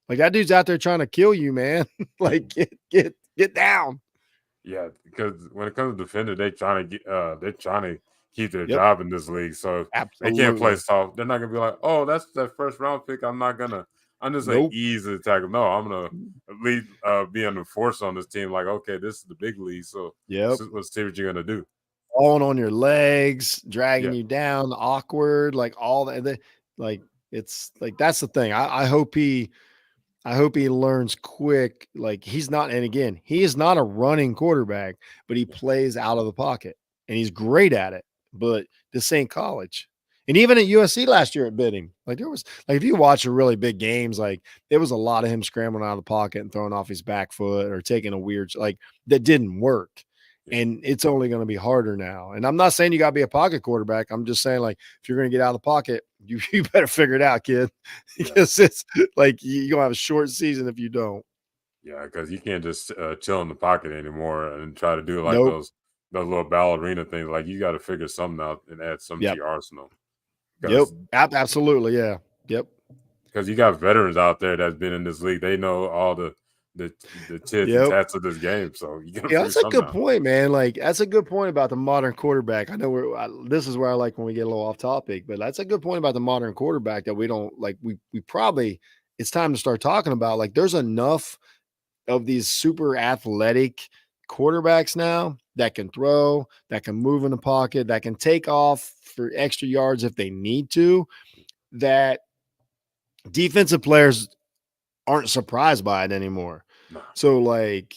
Like that dude's out there trying to kill you, man. Like get down. Yeah, because when it comes to defender, they're trying to keep their job in this league. So they can't play soft. They're not gonna be like, oh, that's that 1st round pick. I'm just like easy to tackle. No, I'm gonna at least be an enforcer on this team. Like, okay, this is the big league. So let's see what you're gonna do. Falling on your legs, dragging you down, awkward, like all that. Like it's like that's the thing. I hope he learns quick. Like he is not a running quarterback, but he plays out of the pocket and he's great at it. But this ain't college. And even at USC last year, it bit him. Like there was like if you watch the really big games, like there was a lot of him scrambling out of the pocket and throwing off his back foot or taking a weird that didn't work. And it's only going to be harder now. And I'm not saying you got to be a pocket quarterback. I'm just saying, like, if you're going to get out of the pocket, you better figure it out, kid, because it's like you're going to have a short season if you don't. Yeah, because you can't just chill in the pocket anymore and try to do like those little ballerina things. Like you got to figure something out and add something to your arsenal. Yep, absolutely, yeah, yep. Because you got veterans out there that's been in this league. They know all the tits and tats of this game. So you got that's a good point, man. Like that's a good point about the modern quarterback. I know this is where I like when we get a little off topic, but that's a good point about the modern quarterback that we don't like. We probably it's time to start talking about. Like there's enough of these super athletic quarterbacks now that can throw, that can move in the pocket, that can take off for extra yards if they need to, that defensive players aren't surprised by it anymore. No. So like,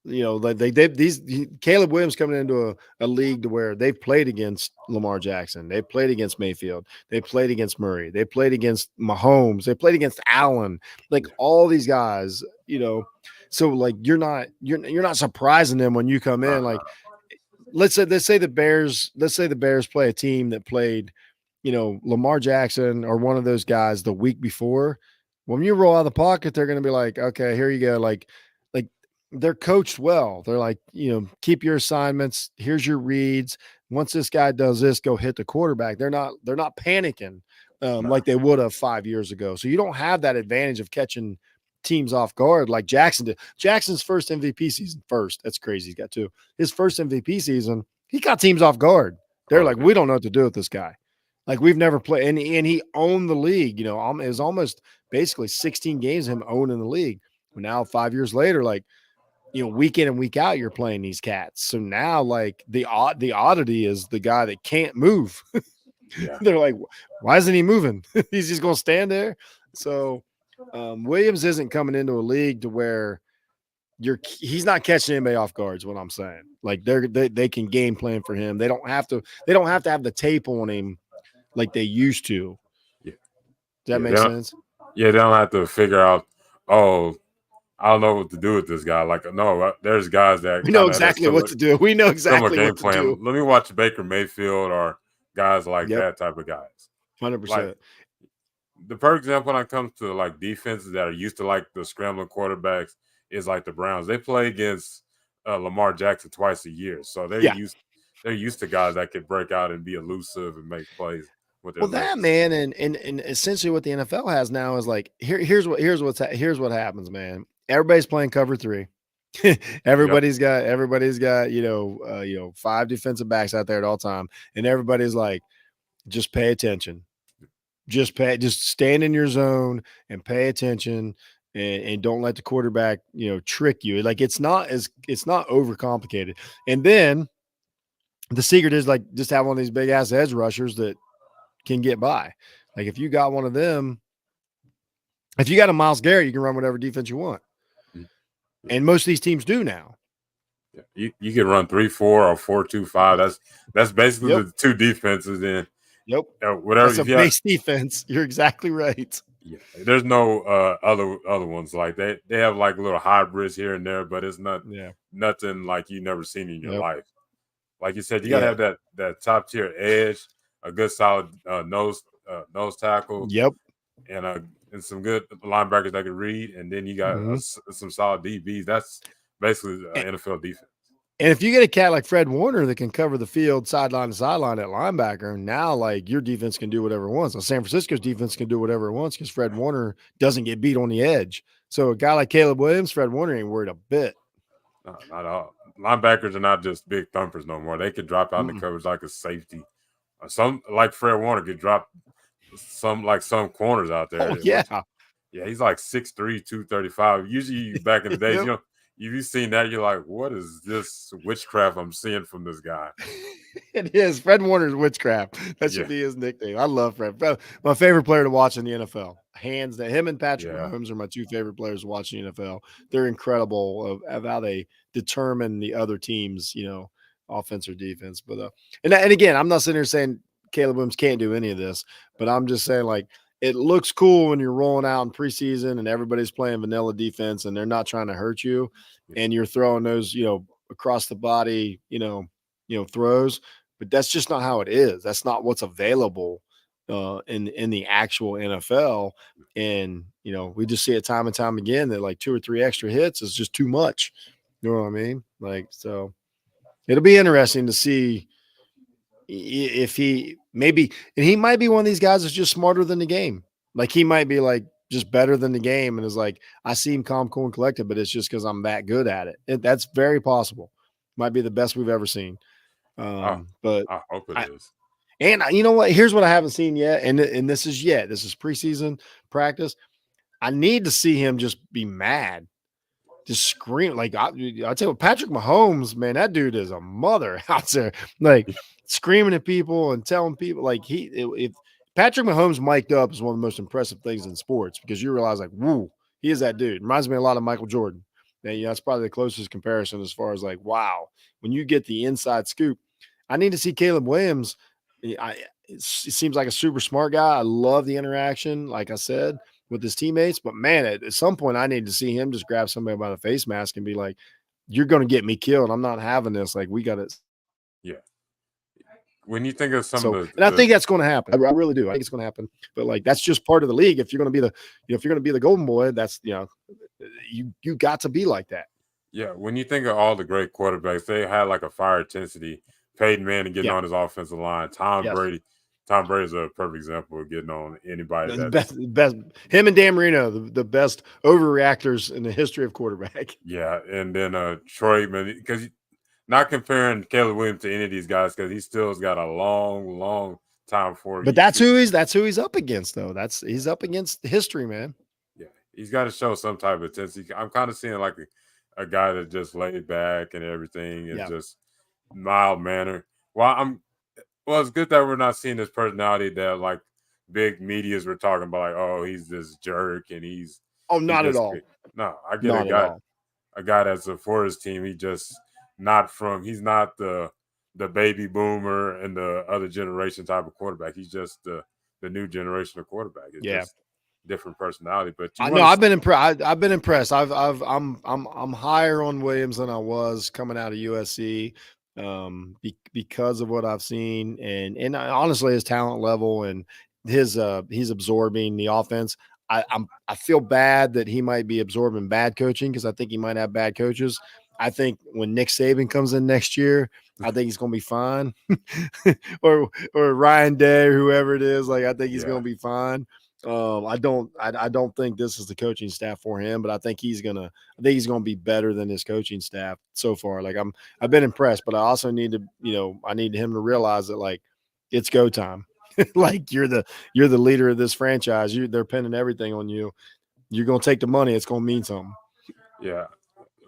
like these Caleb Williams coming into a league to where they've played against Lamar Jackson, they played against Mayfield, they played against Murray, they played against Mahomes, they played against Allen, like all these guys, So like you're not surprising them when you come in. Like let's say the Bears play a team that played, Lamar Jackson or one of those guys the week before. When you roll out of the pocket, they're going to be like, okay, here you go. Like they're coached well. They're like, keep your assignments. Here's your reads. Once this guy does this, go hit the quarterback. They're not panicking like they would have 5 years ago. So you don't have that advantage of catching teams off guard like Jackson did. Jackson's first MVP season, that's crazy. He's got two. His first MVP season, he got teams off guard. They're like, we don't know what to do with this guy. Like we've never played, and he owned the league. It was almost basically 16 games him owning the league. Now 5 years later, like week in and week out, you're playing these cats. So now, like the oddity is the guy that can't move. Yeah. They're like, why isn't he moving? He's just going to stand there. So Williams isn't coming into a league to where he's not catching anybody off guard is what I'm saying. Like they can game plan for him. They don't have to have the tape on him like they used to. Yeah. Does that make sense? Yeah, they don't have to figure out, I don't know what to do with this guy. Like, no, there's guys that we know exactly what to do. We know exactly what to do. Let me watch Baker Mayfield or guys like that type of guys. 100%. Like, the perfect example when it comes to like defenses that are used to like the scrambling quarterbacks is like the Browns. They play against Lamar Jackson twice a year, so they're used to guys that could break out and be elusive and make plays with their legs. That man, and essentially what the NFL has now is like here's what happens, man. Everybody's playing cover 3. everybody's got 5 defensive backs out there at all time, and everybody's like, just pay attention. Just stand in your zone and pay attention, and don't let the quarterback, trick you. Like it's not overcomplicated. And then the secret is like just have one of these big ass edge rushers that can get by. Like if you got one of them, if you got a Myles Garrett, you can run whatever defense you want. And most of these teams do now. You can run 3-4 or 4-2-5. That's basically the two defenses. Then whatever. That's a base defense. You're exactly right. Yeah, there's no other ones like they have like little hybrids here and there, but it's nothing like you never seen in your life. Like you said, you gotta have that top tier edge, a good solid nose tackle. And some good linebackers that can read, and then you got some solid DBs. That's basically NFL defense. And if you get a cat like Fred Warner that can cover the field sideline to sideline at linebacker, now like your defense can do whatever it wants. Now, San Francisco's defense can do whatever it wants because Fred Warner doesn't get beat on the edge. So a guy like Caleb Williams, Fred Warner ain't worried a bit. No, not at all. Linebackers are not just big thumpers no more. They could drop out in the coverage like a safety. Some like Fred Warner could drop some corners out there. Oh, yeah. He's like 6'3", 235. Usually back in the days, if you've seen that, you're like, what is this witchcraft I'm seeing from this guy? It is. Fred Warner's witchcraft. That should be his nickname. I love Fred. My favorite player to watch in the NFL. Hands down. Him and Patrick Mahomes are my two favorite players to watch in the NFL. They're incredible of how they determine the other teams, offense or defense. But and again, I'm not sitting here saying Caleb Williams can't do any of this, but I'm just saying like it looks cool when you're rolling out in preseason and everybody's playing vanilla defense and they're not trying to hurt you, and you're throwing those, across the body, throws. But that's just not how it is. That's not what's available in the actual NFL. And we just see it time and time again that like 2 or 3 extra hits is just too much. You know what I mean? Like, so it'll be interesting to see if he maybe, and he might be one of these guys that's just smarter than the game. Like he might be like just better than the game and is like, I see him calm, cool, and collected, but it's just because I'm that good at it. That's very possible. Might be the best we've ever seen. But I hope it is. And you know what? Here's what I haven't seen yet. And this is preseason practice. I need to see him just be mad. just scream like I tell you, Patrick Mahomes, man, that dude is a mother out there, like screaming at people and telling people like if Patrick Mahomes mic'd up is one of the most impressive things in sports because you realize like, woo, he is that dude. Reminds me a lot of Michael Jordan. And, that's probably the closest comparison as far as like, wow, when you get the inside scoop. I need to see Caleb Williams. It seems like a super smart guy. I love the interaction, like I said, with his teammates. But man, at some point, I need to see him just grab somebody by the face mask and be like, "You're going to get me killed. I'm not having this. Like we got to." Yeah. When you think of some So, of and I think that's going to happen. I really do. I think it's going to happen. But like that's just part of the league. If you're going to be if you're going to be the golden boy, that's you got to be like that. Yeah, when you think of all the great quarterbacks, they had like a fire intensity. Peyton Manning getting on his offensive line. Tom Brady. Tom Brady is a perfect example of getting on anybody. That's best. Him and Dan Marino, the best overreactors in the history of quarterback. Yeah, and then Troy, because not comparing Caleb Williams to any of these guys because he still has got a long time for. But that's who he's up against though. He's up against history, man. Yeah, he's got to show some type of intensity. I'm kind of seeing like a guy that just laid back and everything and just mild manner. Well, it's good that we're not seeing this personality that like big medias were talking about, like, oh, he's this jerk and he's not at all. No, I get a guy that's for his team. He's not the baby boomer and the other generation type of quarterback. He's just the new generation of quarterback. It's just different personality. But I've been impressed. I've been impressed. I'm higher on Williams than I was coming out of USC. Because of what I've seen and honestly his talent level and he's absorbing the offense. I feel bad that he might be absorbing bad coaching because I think he might have bad coaches. I think when Nick Saban comes in next year, I think he's going to be fine. or Ryan Day or whoever it is, like I think he's going to be fine. I don't think this is the coaching staff for him, but I think he's gonna be better than his coaching staff so far. Like I've been impressed, but I also need to, I need him to realize that like it's go time. Like you're the leader of this franchise. They're pinning everything on you. You're gonna take the money. It's gonna mean something. Yeah.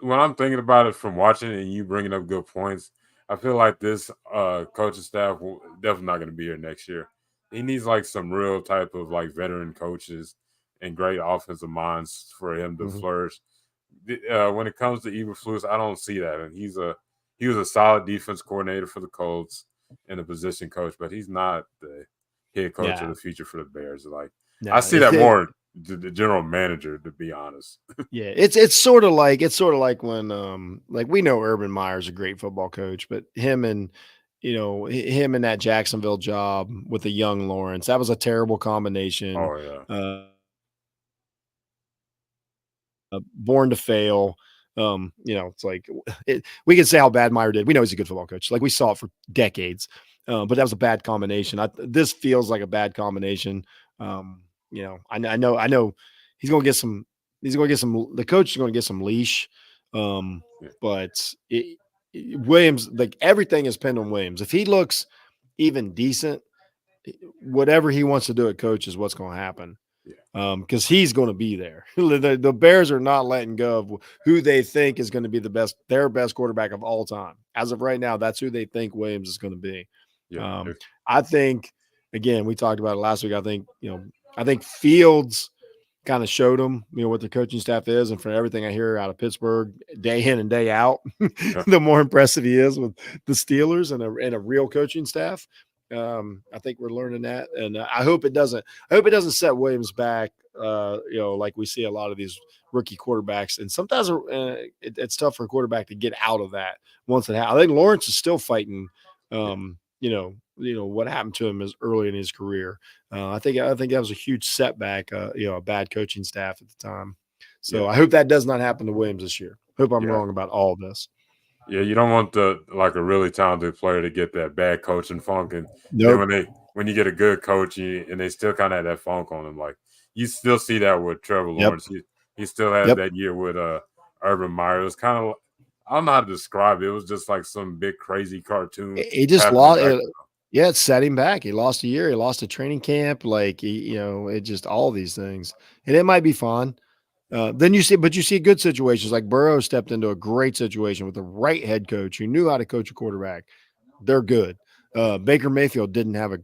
When I'm thinking about it from watching it and you bringing up good points, I feel like this coaching staff will definitely not going to be here next year. He needs like some real type of like veteran coaches and great offensive minds for him to flourish. When it comes to Eberflus, I don't see that. And he was a solid defense coordinator for the Colts and a position coach, but he's not the head coach of the future for the Bears. Like I see that more the general manager, to be honest. Yeah, it's sort of like when like we know Urban Meyer's a great football coach, but him and that Jacksonville job with the young Lawrence, that was a terrible combination. Oh yeah. Born to fail. It's like we can say how bad Meyer did. We know he's a good football coach. Like we saw it for decades, but that was a bad combination. This feels like a bad combination. I know he's going to get some. The coach is going to get some leash, but Williams, like everything is pinned on Williams. If he looks even decent, whatever he wants to do at coach is what's going to happen. Because he's going to be there. The Bears are not letting go of who they think is going to be their best quarterback of all time. As of right now, that's who they think Williams is going to be. I think, again, we talked about it last week. I think Fields kind of showed them, what the coaching staff is. And from everything I hear out of Pittsburgh day in and day out, the more impressive he is with the Steelers and a real coaching staff. I think we're learning that, and I hope it doesn't set Williams back. Like we see a lot of these rookie quarterbacks, and sometimes it's tough for a quarterback to get out of that once it happens. I think Lawrence is still fighting. What happened to him is early in his career. I think that was a huge setback. A bad coaching staff at the time. So I hope that does not happen to Williams this year. Hope I'm wrong about all of this. Yeah, you don't want a really talented player to get that bad coaching funk, and then when you get a good coach and they still kind of have that funk on them, like you still see that with Trevor Lawrence. He still has that year with Urban Meyer. It was kind of, I don't know how to describe it. It was just like some big crazy cartoon. He just lost. It set him back. He lost a year. He lost a training camp. Like it just all these things, and it might be fun. Then you see good situations like Burrow stepped into a great situation with the right head coach who knew how to coach a quarterback. They're good. Baker Mayfield didn't have a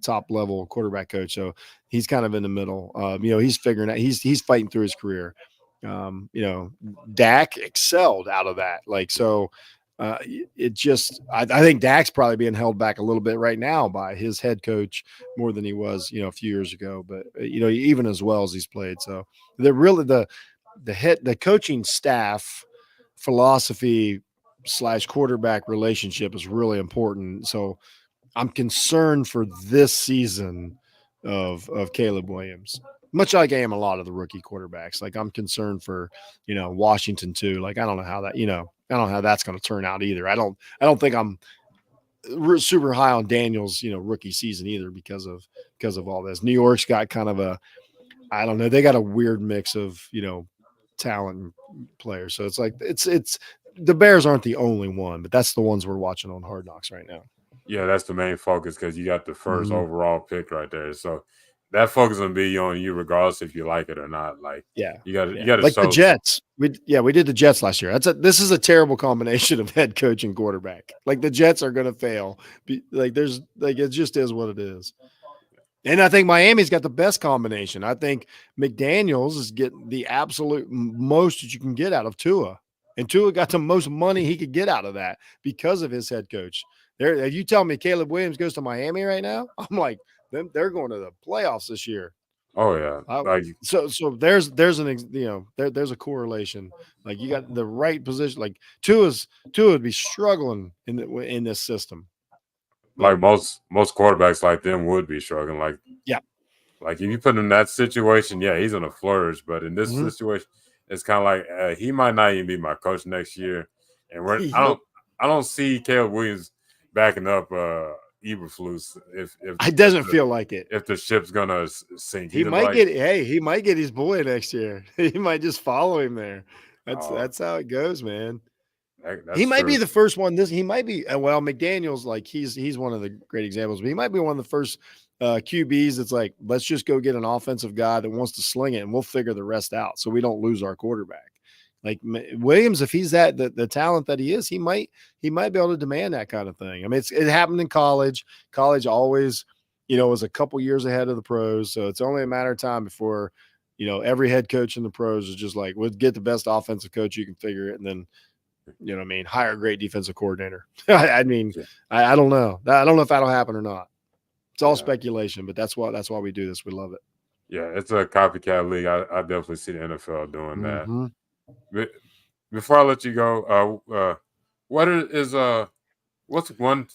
top level quarterback coach, so he's kind of in the middle. He's figuring out he's fighting through his career. Dak excelled out of that. Like so, it just I think Dak's probably being held back a little bit right now by his head coach more than he was a few years ago. But even as well as he's played, so the coaching staff philosophy / quarterback relationship is really important. So I'm concerned for this season of Caleb Williams, much like I am a lot of the rookie quarterbacks. Like I'm concerned for Washington too. Like I don't know how that I don't know how that's going to turn out either. I don't think I'm super high on Daniel's rookie season either because of all this. New York's got kind of I don't know, they got a weird mix of talent and players. So it's like it's the Bears aren't the only one, but that's the ones we're watching on Hard Knocks right now. Yeah, that's the main focus because you got the first overall pick right there. So that focus gonna be on you regardless if you like it or not. Like you got to like show the Jets. We did the Jets last year. This is a terrible combination of head coach and quarterback. Like the Jets are gonna fail. It just is what it is. And I think Miami's got the best combination. I think McDaniels is getting the absolute most that you can get out of Tua. And Tua got the most money he could get out of that because of his head coach. If you tell me Caleb Williams goes to Miami right now, I'm like, they're going to the playoffs this year. Oh yeah. So there's there's a correlation. Like you got the right position. Like Tua would be struggling in this system. Like most quarterbacks like them would be struggling. Like if you put him in that situation, he's gonna flourish. But in this situation, it's kind of like he might not even be my coach next year. And I don't see Caleb Williams backing up Eberflus if it doesn't feel like it. If the ship's gonna sink, he might get his boy next year. He might just follow him there. That's how it goes, man. He might be the first one. He might be McDaniel's like he's one of the great examples, but he might be one of the first QBs that's like, let's just go get an offensive guy that wants to sling it and we'll figure the rest out so we don't lose our quarterback. Like Williams, if he's the talent that he is, he might be able to demand that kind of thing. I mean, it happened in college. College always, was a couple years ahead of the pros. So it's only a matter of time before, every head coach in the pros is just like, we'll get the best offensive coach you can figure it. And then, hire a great defensive coordinator. I mean, I don't know. I don't know if that'll happen or not. It's all speculation, but that's why we do this. We love it. Yeah, it's a copycat league. I definitely see the NFL doing that. Before I let you go, what's one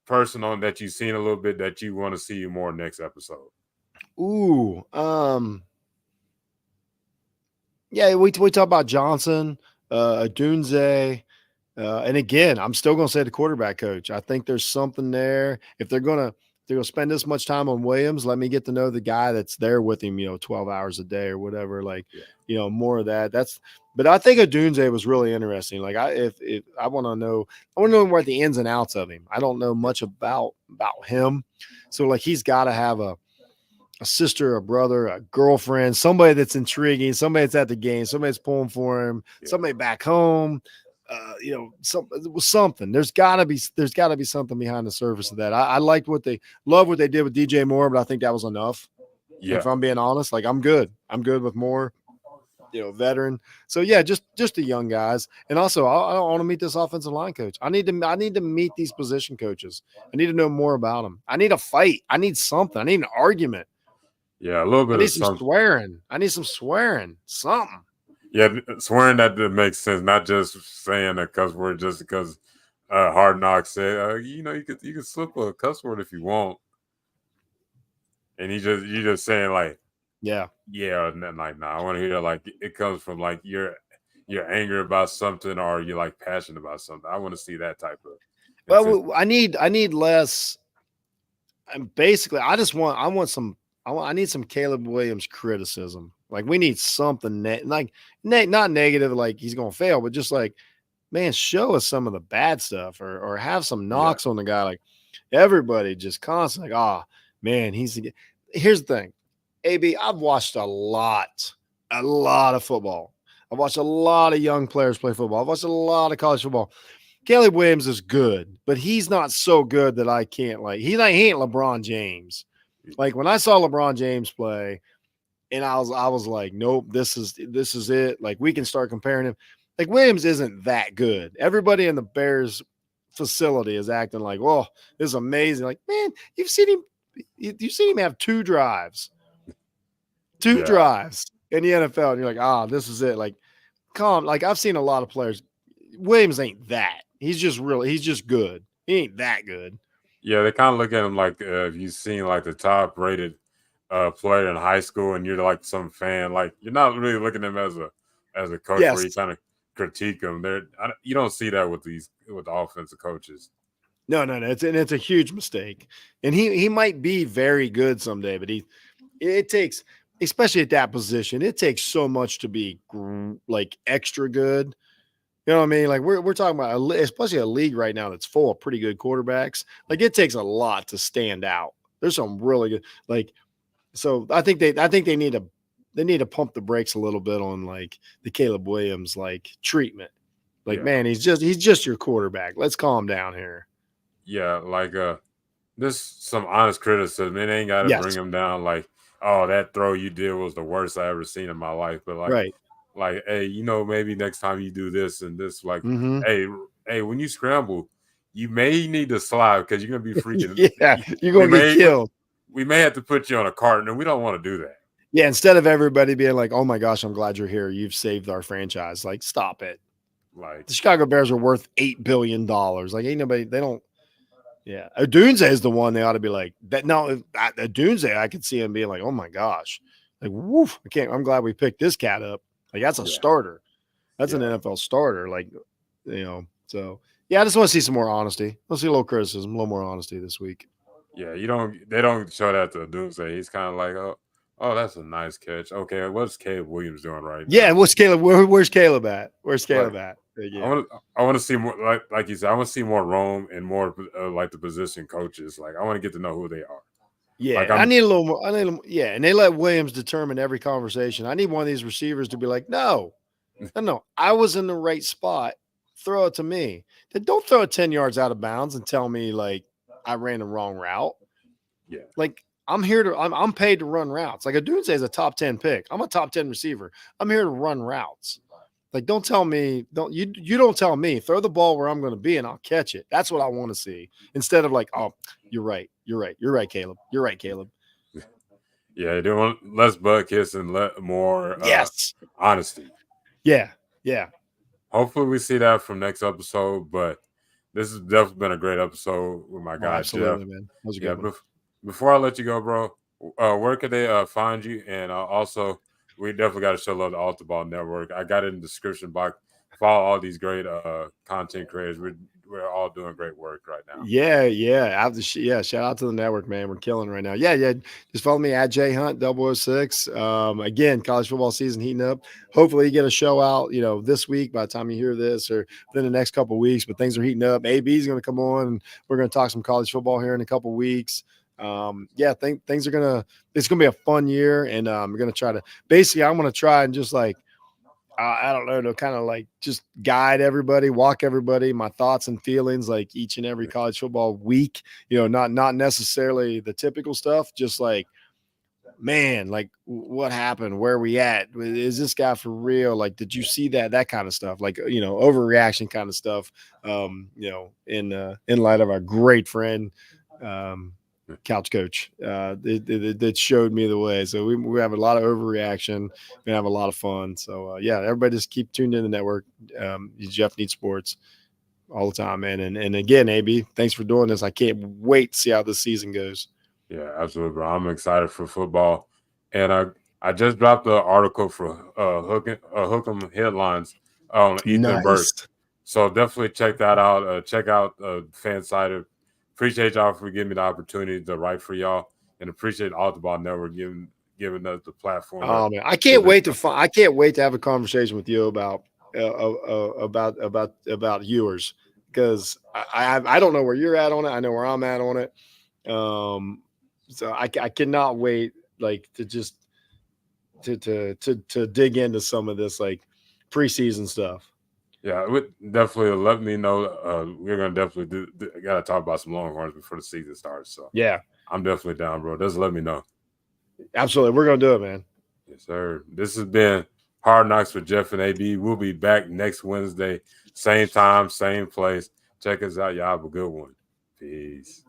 person on that you've seen a little bit that you want to see more next episode? Ooh, we talk about Johnson, Dunze, and again, I'm still going to say the quarterback coach. I think there's something there. If they're going to spend this much time on Williams, let me get to know the guy that's there with him, 12 hours a day or whatever. Like, more of that. But I think Dunze was really interesting. Like if I want to know what the ins and outs of him. I don't know much about him. So like, he's got to have a sister, a brother, a girlfriend, somebody that's intriguing, somebody that's at the game, somebody that's pulling for him, somebody back home. Something. There's gotta be something behind the surface of that. I liked what they did with DJ Moore, but I think that was enough. Yeah. If I'm being honest, like I'm good with Moore, veteran. So just the young guys. And also I want to meet this offensive line coach. I need to meet these position coaches. I need to know more about them. I need a fight. I need something. I need an argument. Yeah, a little bit of some swearing. I need some swearing. Something. Yeah, swearing that makes sense. Not just saying a cuss word just because Hard Knocks said, you could slip a cuss word if you want, and you just saying like, and then like, nah, I want to hear like it comes from like you're angry about something or you're like passionate about something. I want to see that type of. Well, I need less. And basically, I need some Caleb Williams criticism. Like we need something not negative, like he's going to fail, but just like, man, show us some of the bad stuff or have some knocks on the guy. Like everybody just constantly like, man, here's the thing. AB, I've watched a lot a lot of football. I've watched a lot of young players play football. I've watched a lot of college football. Caleb Williams is good, but he's not so good that I can't he ain't LeBron James. Like when I saw LeBron James play, and I was like, nope, this is it. Like we can start comparing him. Like Williams isn't that good. Everybody in the Bears facility is acting like, oh, this is amazing. Like, man, you've seen him have two drives in the NFL, and you're like, this is it. Like, calm. Like I've seen a lot of players. Williams ain't that. He's just good. He ain't that good. Yeah, they kind of look at him like if you've seen like the top rated player in high school and you're like some fan, like you're not really looking at him as a coach where you kind of critique him. You don't see that with the offensive coaches. No. It's a huge mistake. And he might be very good someday, but it takes, especially at that position, it takes so much to be like extra good. You know what I mean? Like we're talking about, especially a league right now that's full of pretty good quarterbacks. Like it takes a lot to stand out. There's some really good, like, so I think they need to pump the brakes a little bit on like the Caleb Williams like treatment. Like, man, he's just your quarterback. Let's calm down here. Yeah, like this some honest criticism. It ain't got to bring him down. Like, oh, that throw you did was the worst I ever seen in my life. But like, hey, maybe next time you do this and this, like, hey, when you scramble, you may need to slide because you're gonna be freaking. You're gonna get killed. We may have to put you on a carton, and we don't want to do that. Yeah, instead of everybody being like, "Oh my gosh, I'm glad you're here. You've saved our franchise." Like, stop it. Like the Chicago Bears are worth $8 billion. Like, ain't nobody. They don't. Yeah, Odunze is the one they ought to be like that. No, Odunze, I could see him being like, "Oh my gosh, like woof! I'm glad we picked this cat up. Like that's a starter. That's an NFL starter. Like, So yeah, I just want to see some more honesty. Let's see a little criticism, a little more honesty this week. Yeah, they don't show that to Doomsday. He's kind of like, oh, that's a nice catch. Okay, what's Caleb Williams doing right now? Yeah, what's Caleb? Where's Caleb at? Where's Caleb at? Yeah. I want to see more, like you said, I want to see more Rome and more like the position coaches. Like I want to get to know who they are. Yeah, like I need a little more. And they let Williams determine every conversation. I need one of these receivers to be like, no, I was in the right spot. Throw it to me. Then don't throw it 10 yards out of bounds and tell me like I ran the wrong route. Yeah, like I'm paid to run routes. Like Odunze is a top 10 pick. I'm a top 10 receiver. I'm here to run routes. Like, don't tell me, you don't tell me, throw the ball where I'm going to be and I'll catch it. That's what I want to see. Instead of like, oh, you're right, Caleb. You're right, Caleb. Yeah, they want less butt kiss and more honesty. Yeah. Hopefully we see that from next episode, but this has definitely been a great episode with my guy, absolutely, Jeff. Man. That was a good one. Before I let you go, bro, where could they find you? And also, we definitely got to show love to Altar Ball Network. I got it in the description box. Follow all these great content creators. We're all doing great work right now. Yeah. Shout out to the network, man. We're killing right now. Yeah. Just follow me at JHunt006. Again, college football season heating up. Hopefully, you get a show out, this week by the time you hear this, or within the next couple of weeks. But things are heating up. AB is going to come on, and we're going to talk some college football here in a couple of weeks. Things are it's gonna be a fun year, and we're gonna try to I'm gonna try and just like I don't know, to kind of like just guide everybody, walk everybody, my thoughts and feelings, like each and every college football week. Not necessarily the typical stuff, just like, man, like what happened? Where are we at? Is this guy for real? Like, did you see that kind of stuff? Like, overreaction kind of stuff. In light of our great friend, Couch Coach, that showed me the way. So we have a lot of overreaction. We have a lot of fun. So everybody just keep tuned in the network. Jeff Needs Sports all the time, man. And again, AB, thanks for doing this. I can't wait to see how this season goes. Yeah, absolutely, bro. I'm excited for football, and I just dropped the article for Hook'em headlines on Ethan Burke. So definitely check that out. Check out Fansided. Appreciate y'all for giving me the opportunity to write for y'all, and appreciate Altar Ball Network giving us the platform. Oh man, I can't wait to have a conversation with you about yours, because I don't know where you're at on it. I know where I'm at on it. So I cannot wait, like, to just to dig into some of this like preseason stuff. Yeah, it would definitely let me know. We're gonna definitely gotta talk about some Longhorns before the season starts. So yeah, I'm definitely down, bro. Just let me know. Absolutely, we're gonna do it, man. Yes, sir. This has been Hard Knocks with Jeff and AB. We'll be back next Wednesday, same time, same place. Check us out. Y'all have a good one. Peace.